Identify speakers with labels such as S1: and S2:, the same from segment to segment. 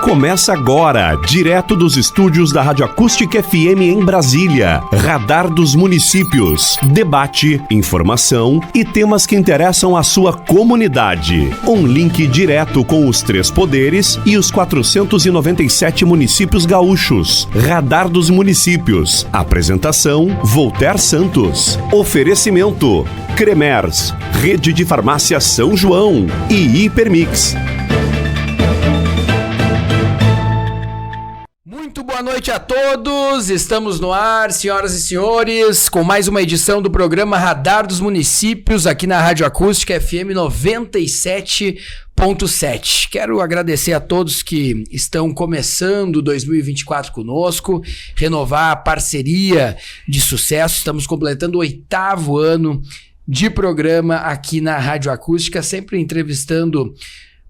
S1: Começa agora, direto dos estúdios da Rádio Acústica FM em Brasília. Radar dos Municípios. Debate, informação e temas que interessam a sua comunidade. Um link direto com os 3 poderes e os 497 municípios gaúchos. Radar dos Municípios. Apresentação, Voltaire Santos. Oferecimento, Cremers, Rede de Farmácia São João e Hipermix.
S2: Muito boa noite a todos, estamos no ar, senhoras e senhores, com mais uma edição do programa Radar dos Municípios, aqui na Rádio Acústica FM 97.7. Quero agradecer a todos que estão começando 2024 conosco, renovar a parceria de sucesso. Estamos completando o 8º ano de programa aqui na Rádio Acústica, sempre entrevistando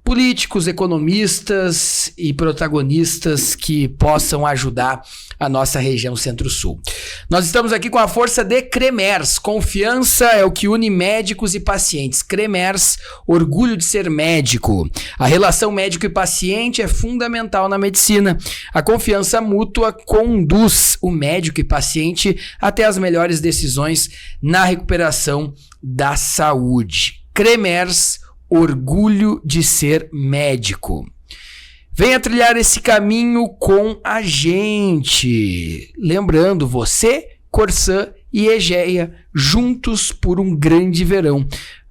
S2: políticos, economistas e protagonistas que possam ajudar a nossa região Centro-Sul. Nós estamos aqui com a força de Cremers. Confiança é o que une médicos e pacientes. Cremers, orgulho de ser médico. A relação médico e paciente é fundamental na medicina. A confiança mútua conduz o médico e paciente até as melhores decisões na recuperação da saúde. Cremers, orgulho de ser médico. Venha trilhar esse caminho com a gente. Lembrando, você, Corsã e Egea, juntos por um grande verão.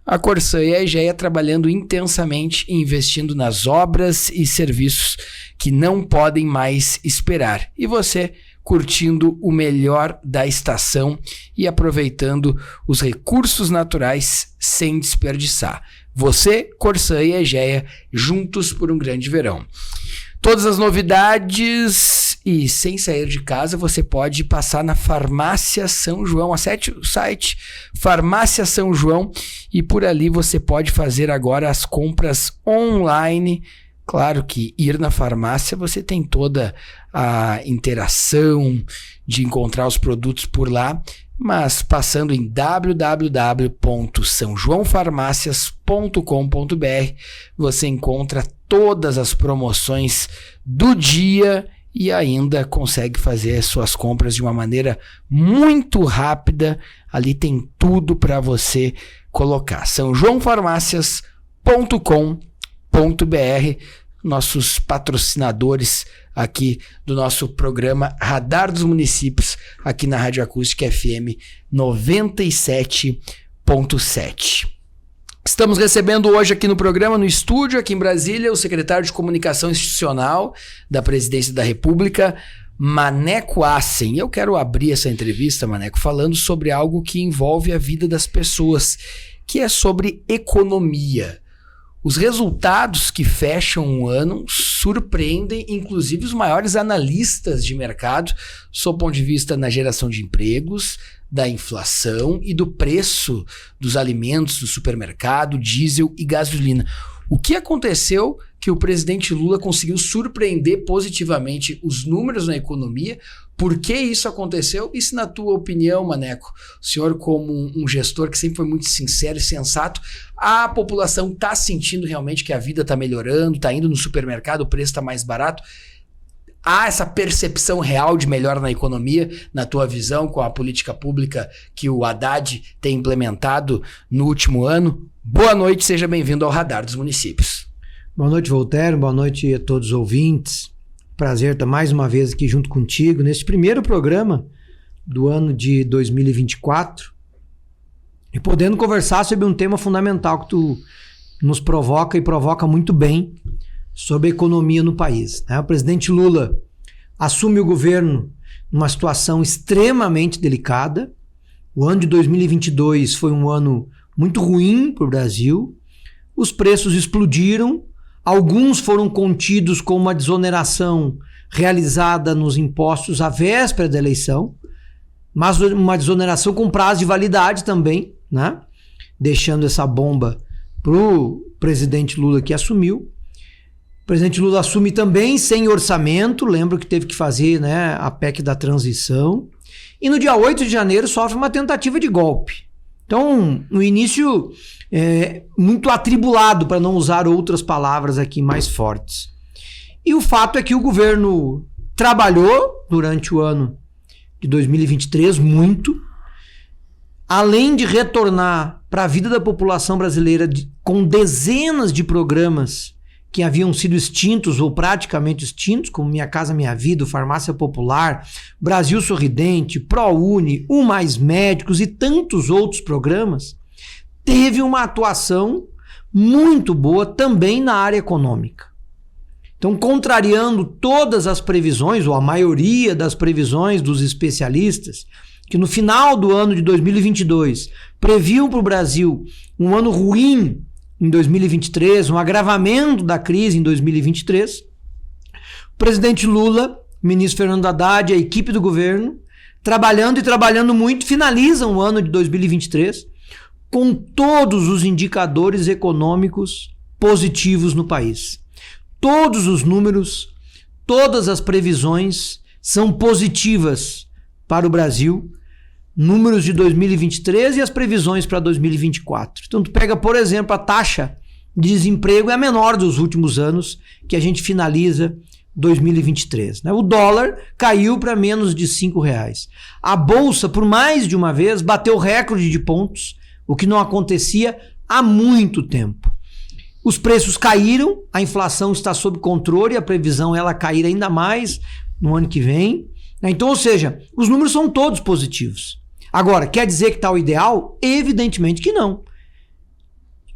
S2: A Corsã e a Egea trabalhando intensamente e investindo nas obras e serviços que não podem mais esperar. E você, curtindo o melhor da estação e aproveitando os recursos naturais sem desperdiçar. Você, Corsã e Egea, juntos por um grande verão. Todas as novidades e sem sair de casa, você pode passar na Farmácia São João. Acesse o site Farmácia São João e por ali você pode fazer agora as compras online. Claro que ir na farmácia você tem toda a interação de encontrar os produtos por lá, mas passando em www.saojoaofarmacias.com.br você encontra todas as promoções do dia e ainda consegue fazer suas compras de uma maneira muito rápida. Ali tem tudo para você colocar. saojoaofarmacias.com.br, nossos patrocinadores aqui do nosso programa Radar dos Municípios, aqui na Rádio Acústica FM 97.7. Estamos recebendo hoje aqui no programa, no estúdio, aqui em Brasília, o secretário de Comunicação Institucional da Presidência da República, Maneco Assen. Eu quero abrir essa entrevista, Maneco, falando sobre algo que envolve a vida das pessoas, que é sobre economia. Os resultados que fecham um ano surpreendem, inclusive, os maiores analistas de mercado, sob o ponto de vista na geração de empregos, da inflação e do preço dos alimentos do supermercado, diesel e gasolina. O que aconteceu que o presidente Lula conseguiu surpreender positivamente os números na economia? Por que isso aconteceu? E se, na tua opinião, Maneco, o senhor como um gestor que sempre foi muito sincero e sensato, a população está sentindo realmente que a vida está melhorando, está indo no supermercado, o preço está mais barato? Há essa percepção real de melhora na economia, na tua visão, com a política pública que o Haddad tem implementado no último ano? Boa noite, seja bem-vindo ao Radar dos Municípios.
S3: Boa noite, Voltaire, boa noite a todos os ouvintes. Prazer estar mais uma vez aqui junto contigo, nesse primeiro programa do ano de 2024 e podendo conversar sobre um tema fundamental que tu nos provoca e provoca muito bem, sobre a economia no país. O presidente Lula assume o governo numa situação extremamente delicada. O ano de 2022 foi um ano muito ruim para o Brasil. Os preços explodiram. Alguns foram contidos com uma desoneração realizada nos impostos à véspera da eleição, mas uma desoneração com prazo de validade também, né? Deixando essa bomba para o presidente Lula que assumiu. O presidente Lula assume também sem orçamento, lembro que teve que fazer, né, a PEC da transição. E no dia 8 de janeiro sofre uma tentativa de golpe. Então, no início, muito atribulado, para não usar outras palavras aqui mais fortes. E o fato é que o governo trabalhou durante o ano de 2023 muito, além de retornar para a vida da população brasileira com dezenas de programas que haviam sido extintos ou praticamente extintos, como Minha Casa Minha Vida, Farmácia Popular, Brasil Sorridente, ProUni, O Mais Médicos e tantos outros programas, teve uma atuação muito boa também na área econômica. Então, contrariando todas as previsões, ou a maioria das previsões dos especialistas, que no final do ano de 2022 previam para o Brasil um ano ruim em 2023, um agravamento da crise em 2023, o presidente Lula, o ministro Fernando Haddad e a equipe do governo, trabalhando e trabalhando muito, finalizam o ano de 2023 com todos os indicadores econômicos positivos no país. Todos os números, todas as previsões são positivas para o Brasil, números de 2023 e as previsões para 2024. Então tu pega, por exemplo, a taxa de desemprego é a menor dos últimos anos, que a gente finaliza 2023. Né? O dólar caiu para menos de R$5. A Bolsa, por mais de uma vez, bateu recorde de pontos, o que não acontecia há muito tempo. Os preços caíram, a inflação está sob controle, a previsão é ela cair ainda mais no ano que vem. Então, ou seja, os números são todos positivos. Agora, quer dizer que está o ideal? Evidentemente que não.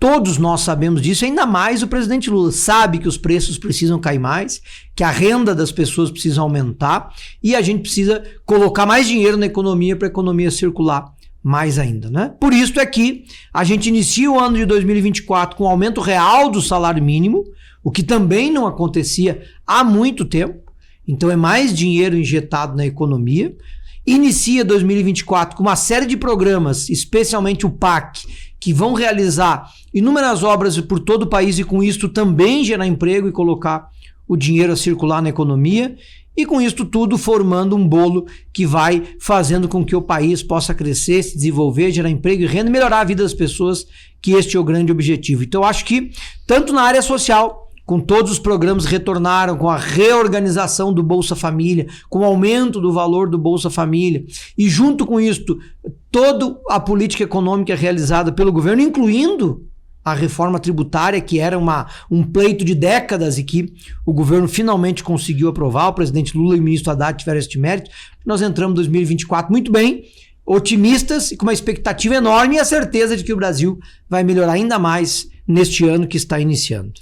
S3: Todos nós sabemos disso, ainda mais o presidente Lula sabe que os preços precisam cair mais, que a renda das pessoas precisa aumentar e a gente precisa colocar mais dinheiro na economia para a economia circular mais ainda, né? Por isso é que a gente inicia o ano de 2024 com um aumento real do salário mínimo, o que também não acontecia há muito tempo. Então é mais dinheiro injetado na economia. Inicia 2024 com uma série de programas, especialmente o PAC, que vão realizar inúmeras obras por todo o país e com isso também gerar emprego e colocar o dinheiro a circular na economia. E com isso tudo formando um bolo que vai fazendo com que o país possa crescer, se desenvolver, gerar emprego e renda e melhorar a vida das pessoas, que este é o grande objetivo. Então eu acho que tanto na área social, com todos os programas retornaram, com a reorganização do Bolsa Família, com o aumento do valor do Bolsa Família, e junto com isso, toda a política econômica realizada pelo governo, incluindo a reforma tributária, que era um pleito de décadas e que o governo finalmente conseguiu aprovar, o presidente Lula e o ministro Haddad tiveram este mérito. Nós entramos em 2024 muito bem, otimistas e com uma expectativa enorme e a certeza de que o Brasil vai melhorar ainda mais neste ano que está iniciando.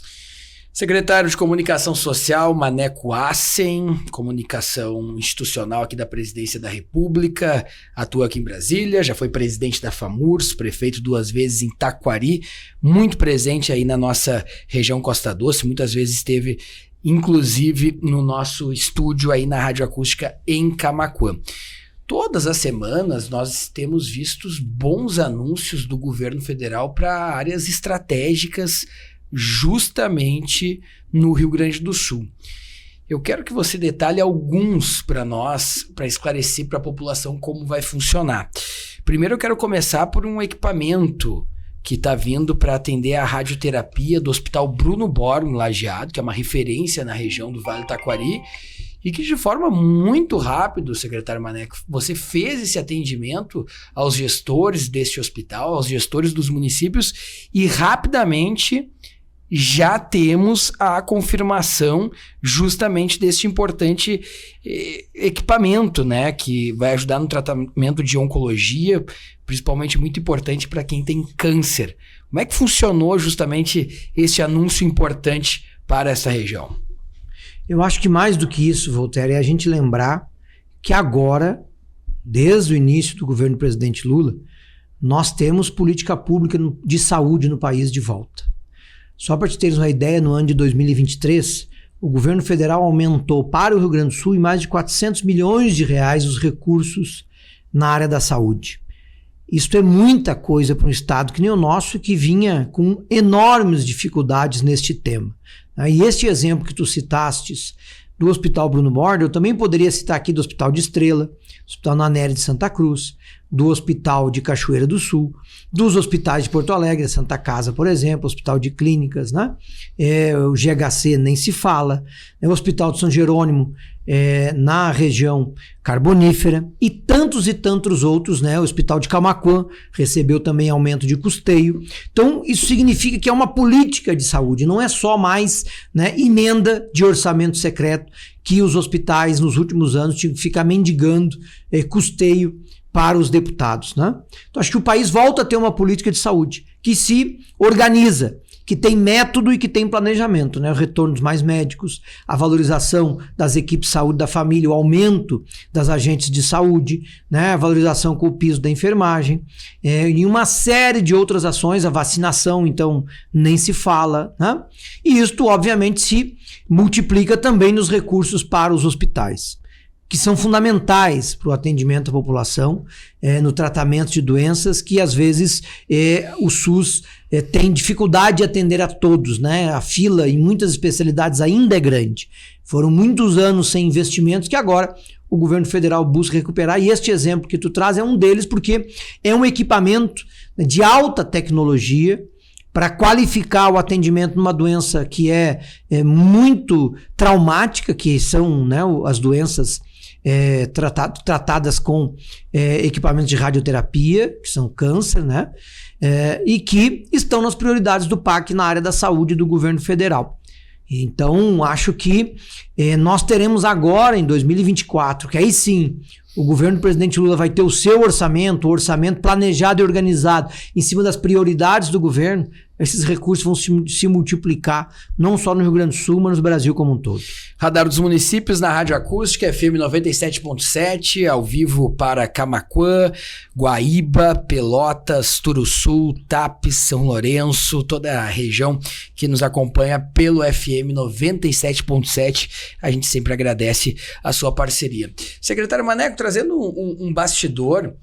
S2: Secretário de Comunicação Social, Maneco Assen, comunicação institucional aqui da Presidência da República, atua aqui em Brasília, já foi presidente da FAMURS, prefeito 2 vezes em Taquari, muito presente aí na nossa região Costa Doce, muitas vezes esteve inclusive no nosso estúdio aí na Rádio Acústica em Camaquã. Todas as semanas nós temos visto bons anúncios do governo federal para áreas estratégicas, justamente no Rio Grande do Sul. Eu quero que você detalhe alguns para nós, para esclarecer para a população como vai funcionar. Primeiro eu quero começar por um equipamento que está vindo para atender a radioterapia do Hospital Bruno Borba, em Lajeado, que é uma referência na região do Vale do Taquari, e que de forma muito rápida, secretário Maneco, você fez esse atendimento aos gestores deste hospital, aos gestores dos municípios, e rapidamente já temos a confirmação justamente deste importante equipamento, né, que vai ajudar no tratamento de oncologia, principalmente muito importante para quem tem câncer. Como é que funcionou justamente esse anúncio importante para essa região?
S3: Eu acho que mais do que isso, Voltaire, é a gente lembrar que agora, desde o início do governo do presidente Lula, nós temos política pública de saúde no país de volta. Só para te teres uma ideia, no ano de 2023, o governo federal aumentou para o Rio Grande do Sul em mais de 400 milhões de reais os recursos na área da saúde. Isso é muita coisa para um estado que nem o nosso, que vinha com enormes dificuldades neste tema. E este exemplo que tu citastes do Hospital Bruno Borba, eu também poderia citar aqui do Hospital de Estrela, Hospital Nanere de Santa Cruz, do Hospital de Cachoeira do Sul, dos hospitais de Porto Alegre, Santa Casa, por exemplo, Hospital de Clínicas, né? O GHC nem se fala, o Hospital de São Jerônimo, na região carbonífera, e tantos outros, né? O Hospital de Camaquã recebeu também aumento de custeio. Então, isso significa que é uma política de saúde, não é só mais, né, emenda de orçamento secreto que os hospitais nos últimos anos tinham que ficar mendigando custeio para os deputados, né? Então, acho que o país volta a ter uma política de saúde que se organiza, que tem método e que tem planejamento, né? O retorno dos mais médicos, a valorização das equipes de saúde da família, o aumento das agentes de saúde, né? A valorização com o piso da enfermagem, e uma série de outras ações, a vacinação, então, nem se fala, né? E isto, obviamente, se multiplica também nos recursos para os hospitais, que são fundamentais para o atendimento à população, no tratamento de doenças que, às vezes, o SUS tem dificuldade de atender a todos, né? A fila em muitas especialidades ainda é grande. Foram muitos anos sem investimentos que agora o governo federal busca recuperar, e este exemplo que tu traz é um deles, porque é um equipamento de alta tecnologia para qualificar o atendimento numa doença que é muito traumática, que são, né, as doenças tratadas com equipamentos de radioterapia, que são câncer, né? E que estão nas prioridades do PAC na área da saúde do governo federal. Então, acho que nós teremos agora, em 2024, que aí sim o governo do presidente Lula vai ter o seu orçamento, o orçamento planejado e organizado em cima das prioridades do governo. Esses recursos vão se multiplicar, não só no Rio Grande do Sul, mas no Brasil como um todo.
S2: Radar dos Municípios na Rádio Acústica, FM 97.7, ao vivo para Camaquã, Guaíba, Pelotas, Turuçu, Tapes, São Lourenço, toda a região que nos acompanha pelo FM 97.7. A gente sempre agradece a sua parceria. Secretário Maneco, trazendo um bastidor,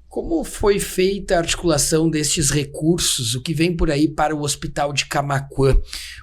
S2: como foi feita a articulação destes recursos, o que vem por aí para o Hospital de Camaquã?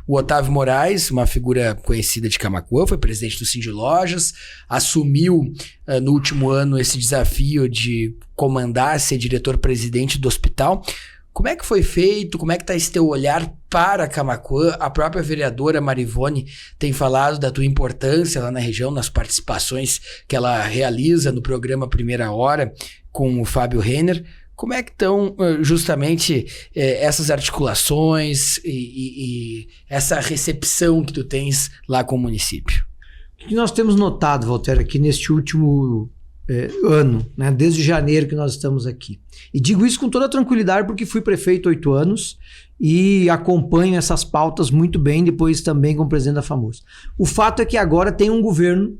S2: O Otávio Moraes, uma figura conhecida de Camaquã, foi presidente do Cindy Lojas, assumiu no último ano esse desafio de comandar, ser diretor-presidente do hospital. Como é que foi feito? Como é que está esse teu olhar para Camaquã? A própria vereadora Marivone tem falado da tua importância lá na região, nas participações que ela realiza no programa Primeira Hora com o Fábio Renner. Como é que estão justamente essas articulações e essa recepção que tu tens lá com o município?
S3: O que nós temos notado, Walter, aqui neste último ano, né, desde janeiro que nós estamos aqui. E digo isso com toda tranquilidade porque fui prefeito 8 anos e acompanho essas pautas muito bem, depois também como presidente da FAMURS. O fato é que agora tem um governo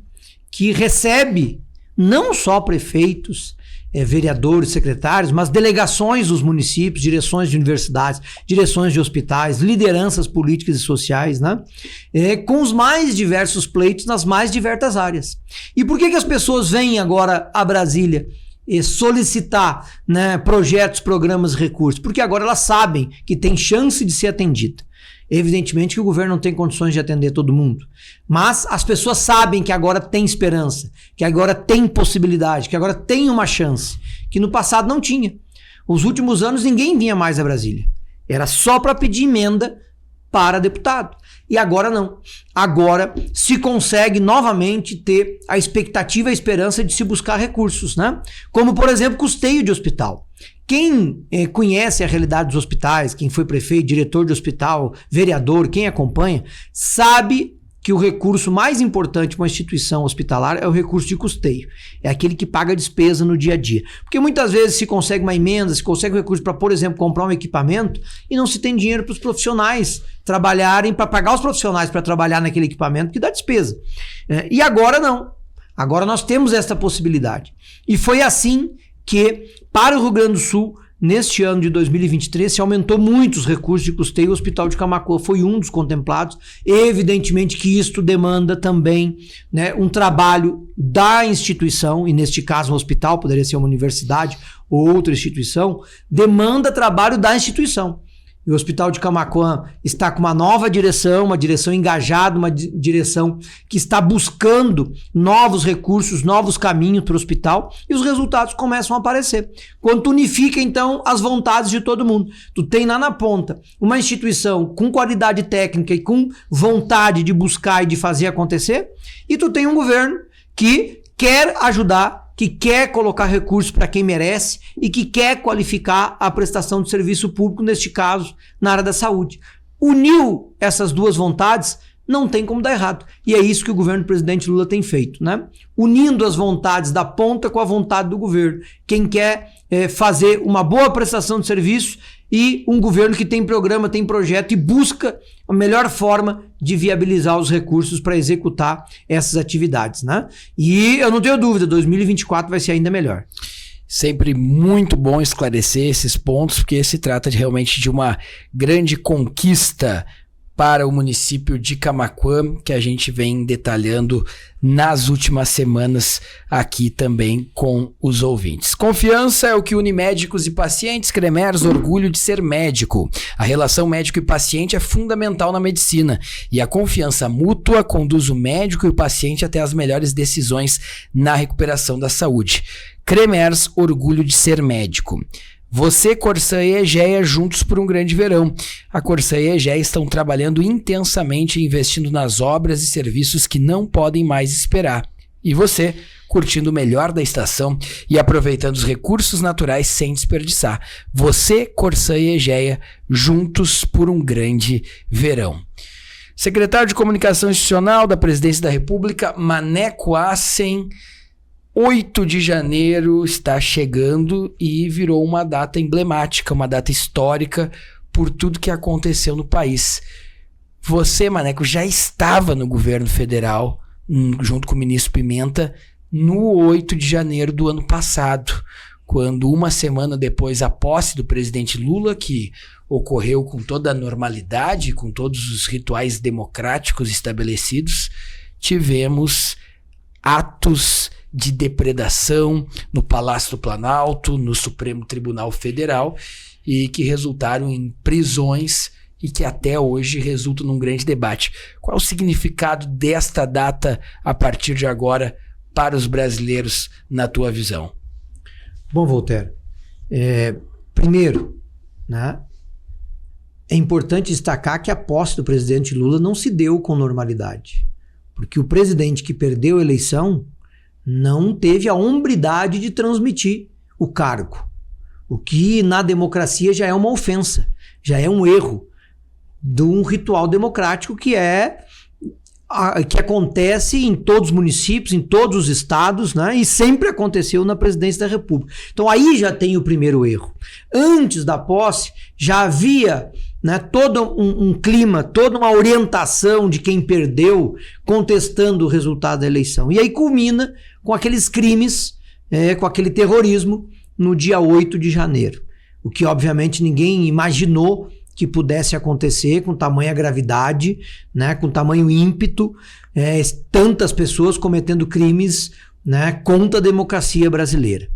S3: que recebe não só prefeitos, vereadores, secretários, mas delegações dos municípios, direções de universidades, direções de hospitais, lideranças políticas e sociais, né? Com os mais diversos pleitos nas mais diversas áreas. E por que as pessoas vêm agora a Brasília solicitar, né, projetos, programas, recursos? Porque agora elas sabem que tem chance de ser atendida. Evidentemente que o governo não tem condições de atender todo mundo, mas as pessoas sabem que agora tem esperança, que agora tem possibilidade, que agora tem uma chance, que no passado não tinha. Os últimos anos ninguém vinha mais a Brasília. Era só para pedir emenda para deputado. E agora não. Agora se consegue novamente ter a expectativa e a esperança de se buscar recursos, né? Como, por exemplo, custeio de hospital. Quem conhece a realidade dos hospitais, quem foi prefeito, diretor de hospital, vereador, quem acompanha, sabe que o recurso mais importante para uma instituição hospitalar é o recurso de custeio. É aquele que paga a despesa no dia a dia. Porque muitas vezes se consegue uma emenda, se consegue um recurso para, por exemplo, comprar um equipamento e não se tem dinheiro para os profissionais trabalharem, para pagar os profissionais para trabalhar naquele equipamento que dá despesa. E agora não. Agora nós temos essa possibilidade. E foi assim que, para o Rio Grande do Sul, neste ano de 2023, se aumentou muito os recursos de custeio. O Hospital de Camaquã foi um dos contemplados. Evidentemente que isto demanda também, né, um trabalho da instituição, e neste caso um hospital, poderia ser uma universidade ou outra instituição, demanda trabalho da instituição. E o Hospital de Camaquã está com uma nova direção, uma direção engajada, uma direção que está buscando novos recursos, novos caminhos para o hospital, e os resultados começam a aparecer. Quando tu unifica, então, as vontades de todo mundo. Tu tem lá na ponta uma instituição com qualidade técnica e com vontade de buscar e de fazer acontecer, e tu tem um governo que quer ajudar, que quer colocar recursos para quem merece e que quer qualificar a prestação de serviço público, neste caso, na área da saúde. Uniu essas duas vontades, não tem como dar errado. E é isso que o governo do presidente Lula tem feito, né? Unindo as vontades da ponta com a vontade do governo. Quem quer fazer uma boa prestação de serviço e um governo que tem programa, tem projeto e busca a melhor forma de viabilizar os recursos para executar essas atividades, né? E eu não tenho dúvida, 2024 vai ser ainda melhor.
S2: Sempre muito bom esclarecer esses pontos, porque se trata realmente de uma grande conquista para o município de Camaquã, que a gente vem detalhando nas últimas semanas aqui também com os ouvintes. Confiança é o que une médicos e pacientes. Cremers, orgulho de ser médico. A relação médico e paciente é fundamental na medicina, e a confiança mútua conduz o médico e o paciente até as melhores decisões na recuperação da saúde. Cremers, orgulho de ser médico. Você, Corsã e Egea, juntos por um grande verão. A Corsã e a Egea estão trabalhando intensamente e investindo nas obras e serviços que não podem mais esperar. E você, curtindo o melhor da estação e aproveitando os recursos naturais sem desperdiçar. Você, Corsã e Egea, juntos por um grande verão. Secretário de Comunicação Institucional da Presidência da República, Maneco Assen, 8 de janeiro está chegando e virou uma data emblemática, uma data histórica por tudo que aconteceu no país. Você, Maneco, já estava no governo federal, junto com o ministro Pimenta, no 8 de janeiro do ano passado, quando uma semana depois da posse do presidente Lula, que ocorreu com toda a normalidade, com todos os rituais democráticos estabelecidos, tivemos atos de depredação no Palácio do Planalto, no Supremo Tribunal Federal, e que resultaram em prisões e que até hoje resultam num grande debate. Qual é o significado desta data a partir de agora para os brasileiros, na tua visão?
S3: Bom, Voltaire, primeiro, né, é importante destacar que a posse do presidente Lula não se deu com normalidade, porque o presidente que perdeu a eleição não teve a hombridade de transmitir o cargo, o que na democracia já é uma ofensa, já é um erro de um ritual democrático que acontece em todos os municípios, em todos os estados, né? E sempre aconteceu na presidência da República. Então aí já tem o primeiro erro. Antes da posse já havia, né, todo um clima, toda uma orientação de quem perdeu contestando o resultado da eleição. E aí culmina com aqueles crimes, com aquele terrorismo no dia 8 de janeiro. O que obviamente ninguém imaginou que pudesse acontecer com tamanha gravidade, né, com tamanho ímpeto, tantas pessoas cometendo crimes, né, contra a democracia brasileira.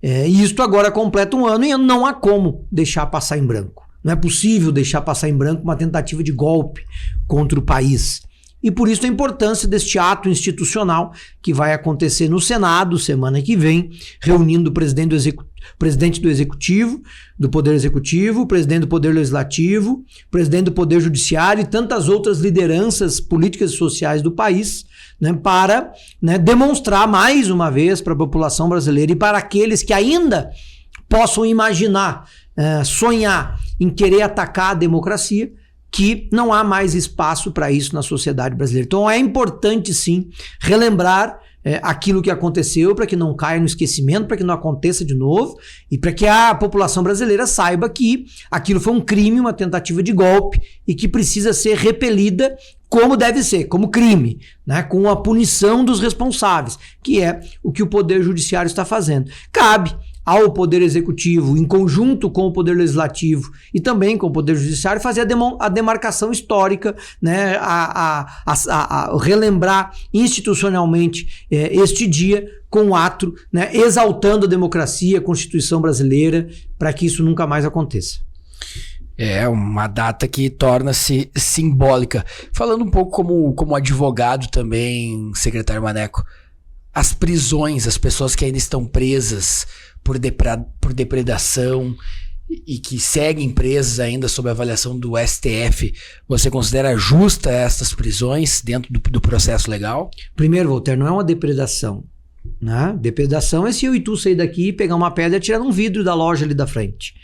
S3: E isto agora completa um ano e não há como deixar passar em branco. Não é possível deixar passar em branco uma tentativa de golpe contra o país. E por isso a importância deste ato institucional que vai acontecer no Senado semana que vem, reunindo o presidente do Executivo, do Poder Executivo, o presidente do Poder Legislativo, o presidente do Poder Judiciário e tantas outras lideranças políticas e sociais do país, né, para, né, demonstrar mais uma vez para a população brasileira e para aqueles que ainda possam imaginar, sonhar em querer atacar a democracia, que não há mais espaço para isso na sociedade brasileira. Então é importante sim relembrar aquilo que aconteceu para que não caia no esquecimento, para que não aconteça de novo e para que a população brasileira saiba que aquilo foi um crime, uma tentativa de golpe e que precisa ser repelida como deve ser, como crime, né? Com a punição dos responsáveis, que é o que o Poder Judiciário está fazendo. Cabe ao Poder Executivo, em conjunto com o Poder Legislativo e também com o Poder Judiciário, fazer a demarcação histórica, né, a relembrar institucionalmente este dia com um ato, né, exaltando a democracia, a Constituição brasileira, para que isso nunca mais aconteça.
S2: É uma data que torna-se simbólica. Falando um pouco como advogado também, secretário Maneco, as prisões, as pessoas que ainda estão presas por depredação e que seguem presas ainda sob avaliação do STF, você considera justa essas prisões dentro do processo legal?
S3: Primeiro, Walter, não é uma depredação. Né? Depredação é se eu e tu sair daqui, pegar uma pedra e atirar num vidro da loja ali da frente.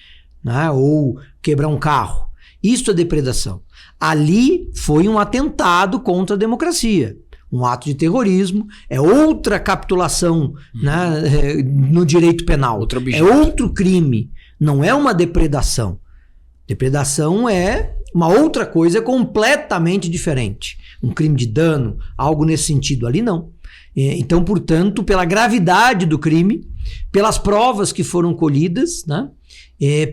S3: Né? Ou quebrar um carro. Isso é depredação. Ali foi um atentado contra a democracia. Um ato de terrorismo, é outra capitulação né, no direito penal. É outro crime. Não é uma depredação. Depredação é uma outra coisa completamente diferente. Um crime de dano, algo nesse sentido. Ali não. Então, portanto, pela gravidade do crime, pelas provas que foram colhidas, né,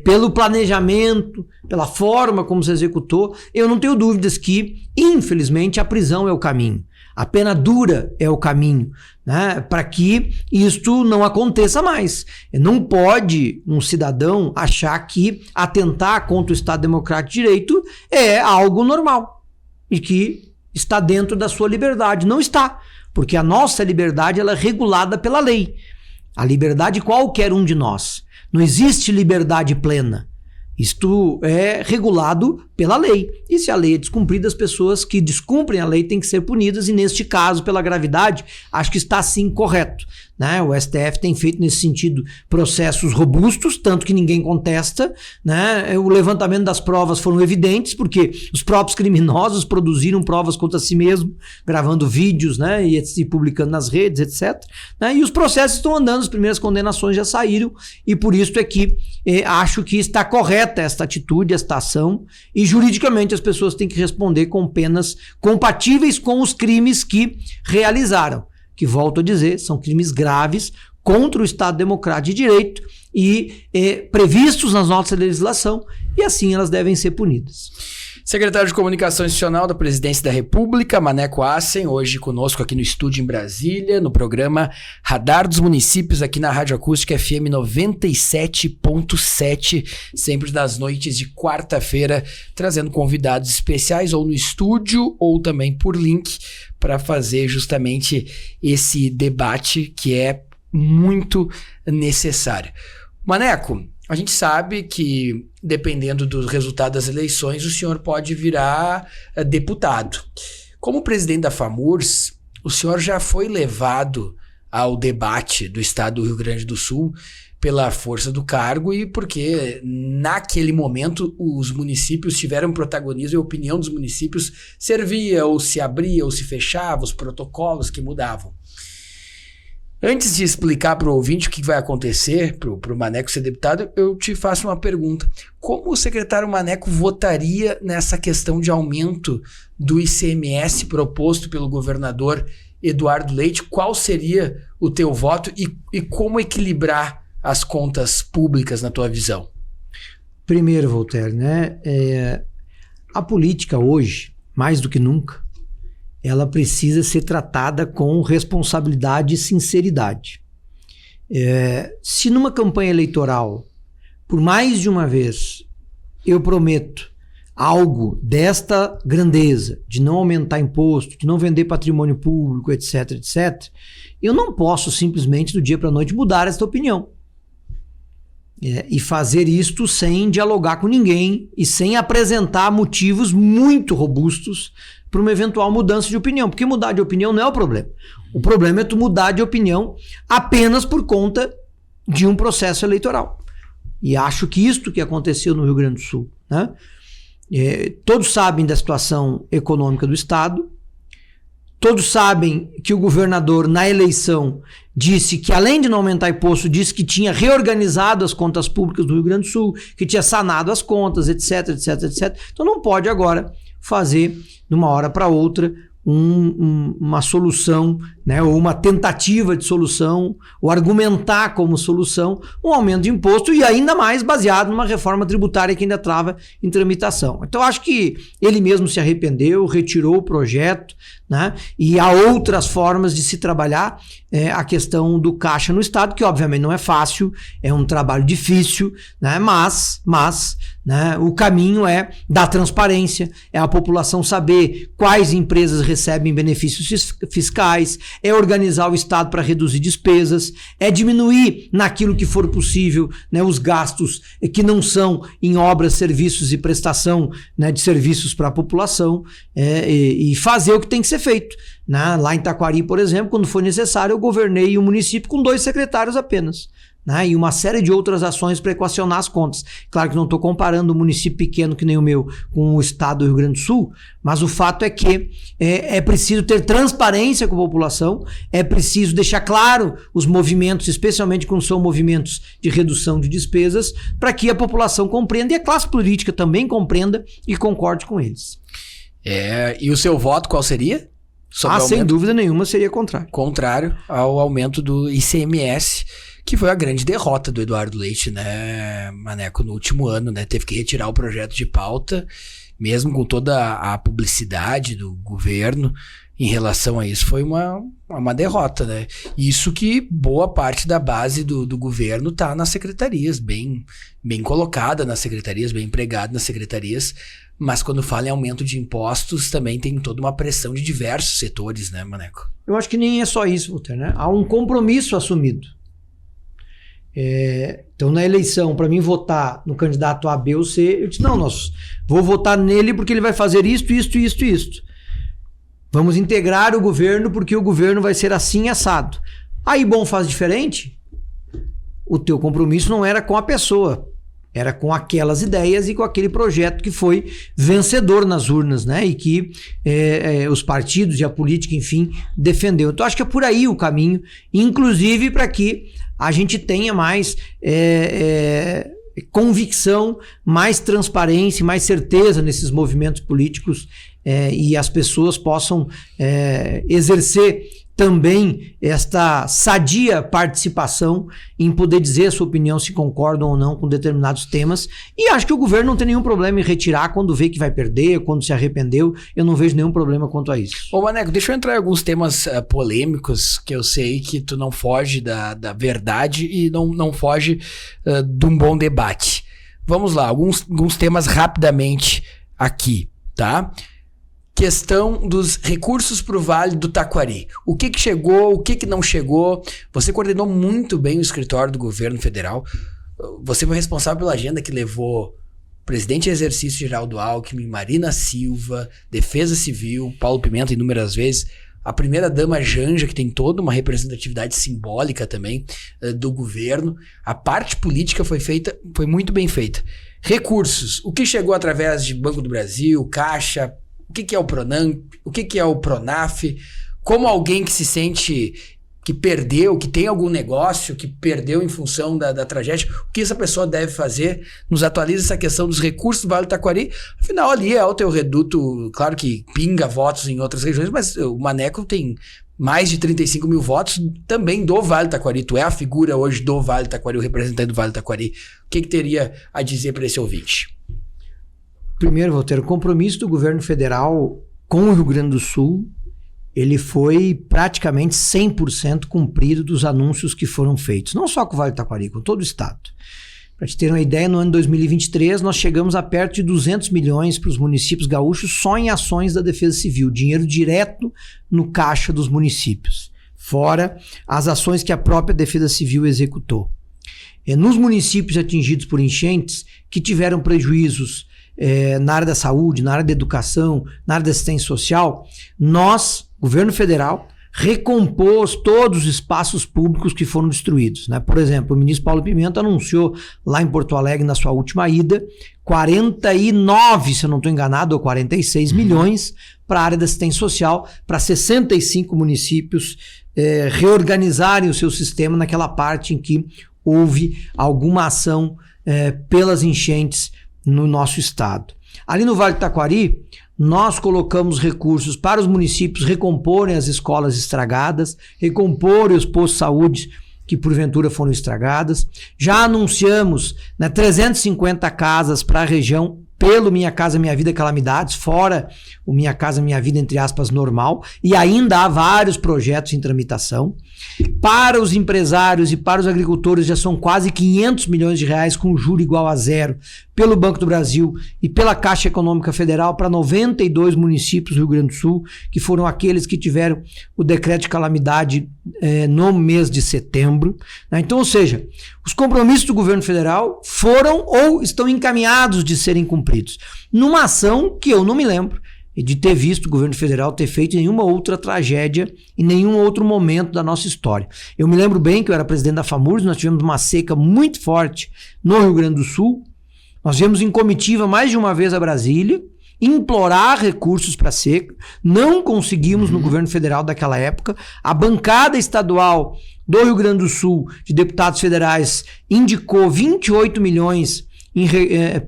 S3: pelo planejamento, pela forma como se executou, eu não tenho dúvidas que, infelizmente, a prisão é o caminho. A pena dura é o caminho, né, para que isto não aconteça mais. Não pode um cidadão achar que atentar contra o Estado Democrático de Direito é algo normal e que está dentro da sua liberdade. Não está, porque a nossa liberdade ela é regulada pela lei. A liberdade de qualquer um de nós. Não existe liberdade plena. Isto é regulado pela lei. E se a lei é descumprida, as pessoas que descumprem a lei têm que ser punidas, e neste caso, pela gravidade, acho que está sim correto. Né? O STF tem feito nesse sentido processos robustos, tanto que ninguém contesta. Né? O levantamento das provas foram evidentes, porque os próprios criminosos produziram provas contra si mesmo, gravando vídeos, né? e publicando nas redes, etc. Né? E os processos estão andando, as primeiras condenações já saíram, e por isso é que acho que está correta esta atitude, esta ação, e juridicamente as pessoas têm que responder com penas compatíveis com os crimes que realizaram. Que, volto a dizer, são crimes graves contra o Estado Democrático de Direito e previstos na nossa legislação, e assim elas devem ser punidas.
S2: Secretário de Comunicação Institucional da Presidência da República, Maneco Hassen, hoje conosco aqui no estúdio em Brasília, no programa Radar dos Municípios, aqui na Rádio Acústica FM 97.7, sempre nas noites de quarta-feira, trazendo convidados especiais ou no estúdio ou também por link para fazer justamente esse debate que é muito necessário. Maneco, a gente sabe que, dependendo do resultado das eleições, o senhor pode virar deputado. Como presidente da FAMURS, o senhor já foi levado ao debate do estado do Rio Grande do Sul pela força do cargo e porque, naquele momento, os municípios tiveram protagonismo e a opinião dos municípios servia ou se abria ou se fechava, os protocolos que mudavam. Antes de explicar para o ouvinte o que vai acontecer para o Maneco ser deputado, eu te faço uma pergunta. Como o secretário Maneco votaria nessa questão de aumento do ICMS proposto pelo governador Eduardo Leite? Qual seria o teu voto e como equilibrar as contas públicas na tua visão?
S3: Primeiro, Walter, né, a política hoje, mais do que nunca, ela precisa ser tratada com responsabilidade e sinceridade. Se numa campanha eleitoral, por mais de uma vez, eu prometo algo desta grandeza, de não aumentar imposto, de não vender patrimônio público, etc, etc, eu não posso simplesmente do dia para a noite mudar esta opinião. E fazer isto sem dialogar com ninguém e sem apresentar motivos muito robustos para uma eventual mudança de opinião, porque mudar de opinião não é o problema. O problema é tu mudar de opinião apenas por conta de um processo eleitoral. E acho que isto que aconteceu no Rio Grande do Sul, né? Todos sabem da situação econômica do Estado, todos sabem que o governador, na eleição, disse que, além de não aumentar imposto, disse que tinha reorganizado as contas públicas do Rio Grande do Sul, que tinha sanado as contas, etc, etc, etc. Então não pode agora fazer, de uma hora para outra, uma solução, né, ou uma tentativa de solução, ou argumentar como solução um aumento de imposto, e ainda mais baseado numa reforma tributária que ainda trava em tramitação. Então acho que ele mesmo se arrependeu, retirou o projeto, né, e há outras formas de se trabalhar a questão do caixa no Estado, que obviamente não é fácil, é um trabalho difícil, né, mas né? O caminho é dar transparência, é a população saber quais empresas recebem benefícios fiscais, é organizar o Estado para reduzir despesas, é diminuir naquilo que for possível, né, os gastos que não são em obras, serviços e prestação, né, de serviços para a população, e fazer o que tem que ser feito. Né? Lá em Taquari, por exemplo, quando foi necessário, eu governei o município com 2 secretários apenas. Né? E uma série de outras ações para equacionar as contas. Claro que não estou comparando um município pequeno que nem o meu com o estado do Rio Grande do Sul, mas o fato é que é preciso ter transparência com a população, é preciso deixar claro os movimentos, especialmente quando são movimentos de redução de despesas, para que a população compreenda e a classe política também compreenda e concorde com eles.
S2: E o seu voto qual seria?
S3: Sem dúvida nenhuma seria contrário.
S2: Contrário ao aumento do ICMS, que foi a grande derrota do Eduardo Leite, né, Maneco, no último ano, né? Teve que retirar o projeto de pauta, mesmo com toda a publicidade do governo em relação a isso. Foi uma derrota, né? Isso que boa parte da base do governo está nas secretarias, bem colocada nas secretarias, bem empregada nas secretarias, mas quando fala em aumento de impostos, também tem toda uma pressão de diversos setores, né, Maneco?
S3: Eu acho que nem é só isso, Walter, né? Há um compromisso assumido. Então, na eleição, para mim votar no candidato A, B ou C, eu disse, não, vou votar nele porque ele vai fazer isto. Vamos integrar o governo porque o governo vai ser assim assado. Aí, bom, faz diferente. O teu compromisso não era com a pessoa, era com aquelas ideias e com aquele projeto que foi vencedor nas urnas, né? E que os partidos e a política, enfim, defendeu. Então, acho que é por aí o caminho, inclusive para que a gente tenha mais convicção, mais transparência, mais certeza nesses movimentos políticos, e as pessoas possam exercer também esta sadia participação em poder dizer a sua opinião, se concordam ou não com determinados temas. E acho que o governo não tem nenhum problema em retirar quando vê que vai perder, quando se arrependeu. Eu não vejo nenhum problema quanto a isso.
S2: Ô, Maneco, deixa eu entrar em alguns temas polêmicos, que eu sei que tu não foge da verdade e não foge de um bom debate. Vamos lá, alguns temas rapidamente aqui, tá? Questão dos recursos para o Vale do Taquari. O que chegou, o que não chegou? Você coordenou muito bem o escritório do governo federal. Você foi responsável pela agenda que levou o presidente em exercício Geraldo Alckmin, Marina Silva, Defesa Civil, Paulo Pimenta inúmeras vezes, a primeira-dama Janja, que tem toda uma representatividade simbólica também do governo. A parte política foi muito bem feita. Recursos. O que chegou através de Banco do Brasil, Caixa, o que é o Pronamp? O que é o Pronaf? Como alguém que se sente que perdeu, que tem algum negócio, que perdeu em função da tragédia, o que essa pessoa deve fazer? Nos atualiza essa questão dos recursos do Vale do Taquari. Afinal, ali é o teu reduto, claro que pinga votos em outras regiões, mas o Maneco tem mais de 35 mil votos também do Vale do Taquari. Tu é a figura hoje do Vale do Taquari, o representante do Vale do Taquari. O que teria a dizer para esse ouvinte?
S3: Primeiro, Walter, o compromisso do governo federal com o Rio Grande do Sul, ele foi praticamente 100% cumprido dos anúncios que foram feitos. Não só com o Vale do Taquari, com todo o estado. Para te ter uma ideia, no ano 2023, nós chegamos a perto de 200 milhões para os municípios gaúchos só em ações da Defesa Civil, dinheiro direto no caixa dos municípios, fora as ações que a própria Defesa Civil executou. Nos municípios atingidos por enchentes, que tiveram prejuízos na área da saúde, na área da educação, na área da assistência social, nós, governo federal, recompôs todos os espaços públicos que foram destruídos, né? Por exemplo, o ministro Paulo Pimenta anunciou lá em Porto Alegre, na sua última ida, 49, se eu não estou enganado, ou 46 milhões para a área da assistência social, para 65 municípios reorganizarem o seu sistema naquela parte em que houve alguma ação pelas enchentes no nosso estado. Ali no Vale do Taquari, nós colocamos recursos para os municípios recomporem as escolas estragadas, recomporem os postos de saúde que porventura foram estragadas. Já anunciamos 350 casas para a região pelo Minha Casa Minha Vida Calamidades, fora o Minha Casa Minha Vida, entre aspas, normal, e ainda há vários projetos em tramitação. Para os empresários e para os agricultores já são quase 500 milhões de reais com juro igual a zero pelo Banco do Brasil e pela Caixa Econômica Federal para 92 municípios do Rio Grande do Sul, que foram aqueles que tiveram o decreto de calamidade no mês de setembro. Né? Então, ou seja, os compromissos do governo federal foram ou estão encaminhados de serem cumpridos. Numa ação que eu não me lembro de ter visto o governo federal ter feito nenhuma outra tragédia em nenhum outro momento da nossa história. Eu me lembro bem que eu era presidente da FAMURS, nós tivemos uma seca muito forte no Rio Grande do Sul. Nós viemos em comitiva mais de uma vez a Brasília, implorar recursos para a seca, não conseguimos no governo federal daquela época. A bancada estadual do Rio Grande do Sul, de deputados federais, indicou 28 milhões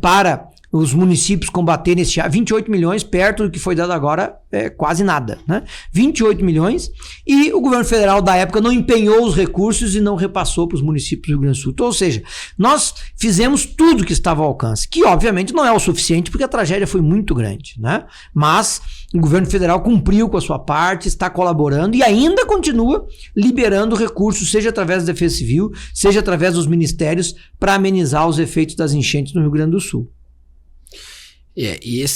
S3: para os municípios combaterem esse 28 milhões, perto do que foi dado agora, quase nada, né? 28 milhões, e o governo federal da época não empenhou os recursos e não repassou para os municípios do Rio Grande do Sul. Então, ou seja, nós fizemos tudo que estava ao alcance, que obviamente não é o suficiente, porque a tragédia foi muito grande, né? Mas o governo federal cumpriu com a sua parte, está colaborando e ainda continua liberando recursos, seja através da Defesa Civil, seja através dos ministérios, para amenizar os efeitos das enchentes no Rio Grande do Sul.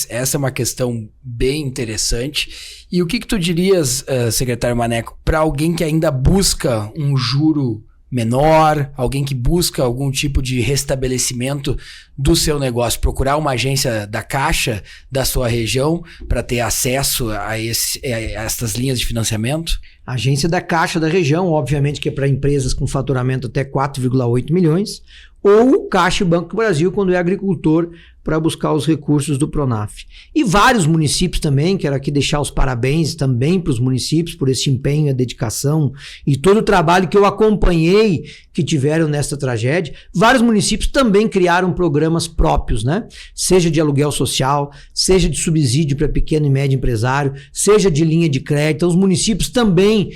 S2: Essa é uma questão bem interessante. E o que tu dirias, secretário Maneco, para alguém que ainda busca um juro menor, alguém que busca algum tipo de restabelecimento do seu negócio, procurar uma agência da Caixa da sua região para ter acesso a essas linhas de financiamento?
S3: A agência da Caixa da região, obviamente que é para empresas com faturamento até 4,8 milhões, ou Caixa e Banco do Brasil, quando é agricultor, para buscar os recursos do Pronaf. E vários municípios também, quero aqui deixar os parabéns também para os municípios por esse empenho, a dedicação e todo o trabalho que eu acompanhei que tiveram nesta tragédia. Vários municípios também criaram programas próprios, né? Seja de aluguel social, seja de subsídio para pequeno e médio empresário, seja de linha de crédito. Os municípios também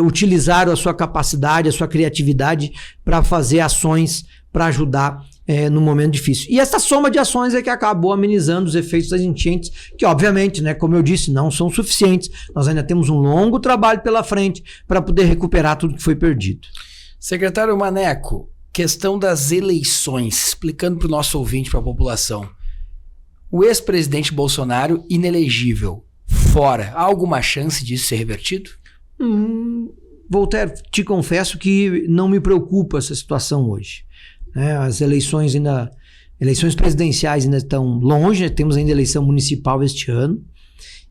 S3: utilizaram a sua capacidade, a sua criatividade para fazer ações para ajudar no momento difícil. E essa soma de ações é que acabou amenizando os efeitos das enchentes, que obviamente, né, como eu disse, não são suficientes. Nós ainda temos um longo trabalho pela frente para poder recuperar tudo que foi perdido.
S2: Secretário Maneco, questão das eleições, explicando para o nosso ouvinte, para a população. O ex-presidente Bolsonaro inelegível, fora, há alguma chance disso ser revertido?
S3: Voltaire, te confesso que não me preocupa essa situação hoje. As eleições presidenciais ainda estão longe, né? Temos ainda eleição municipal este ano,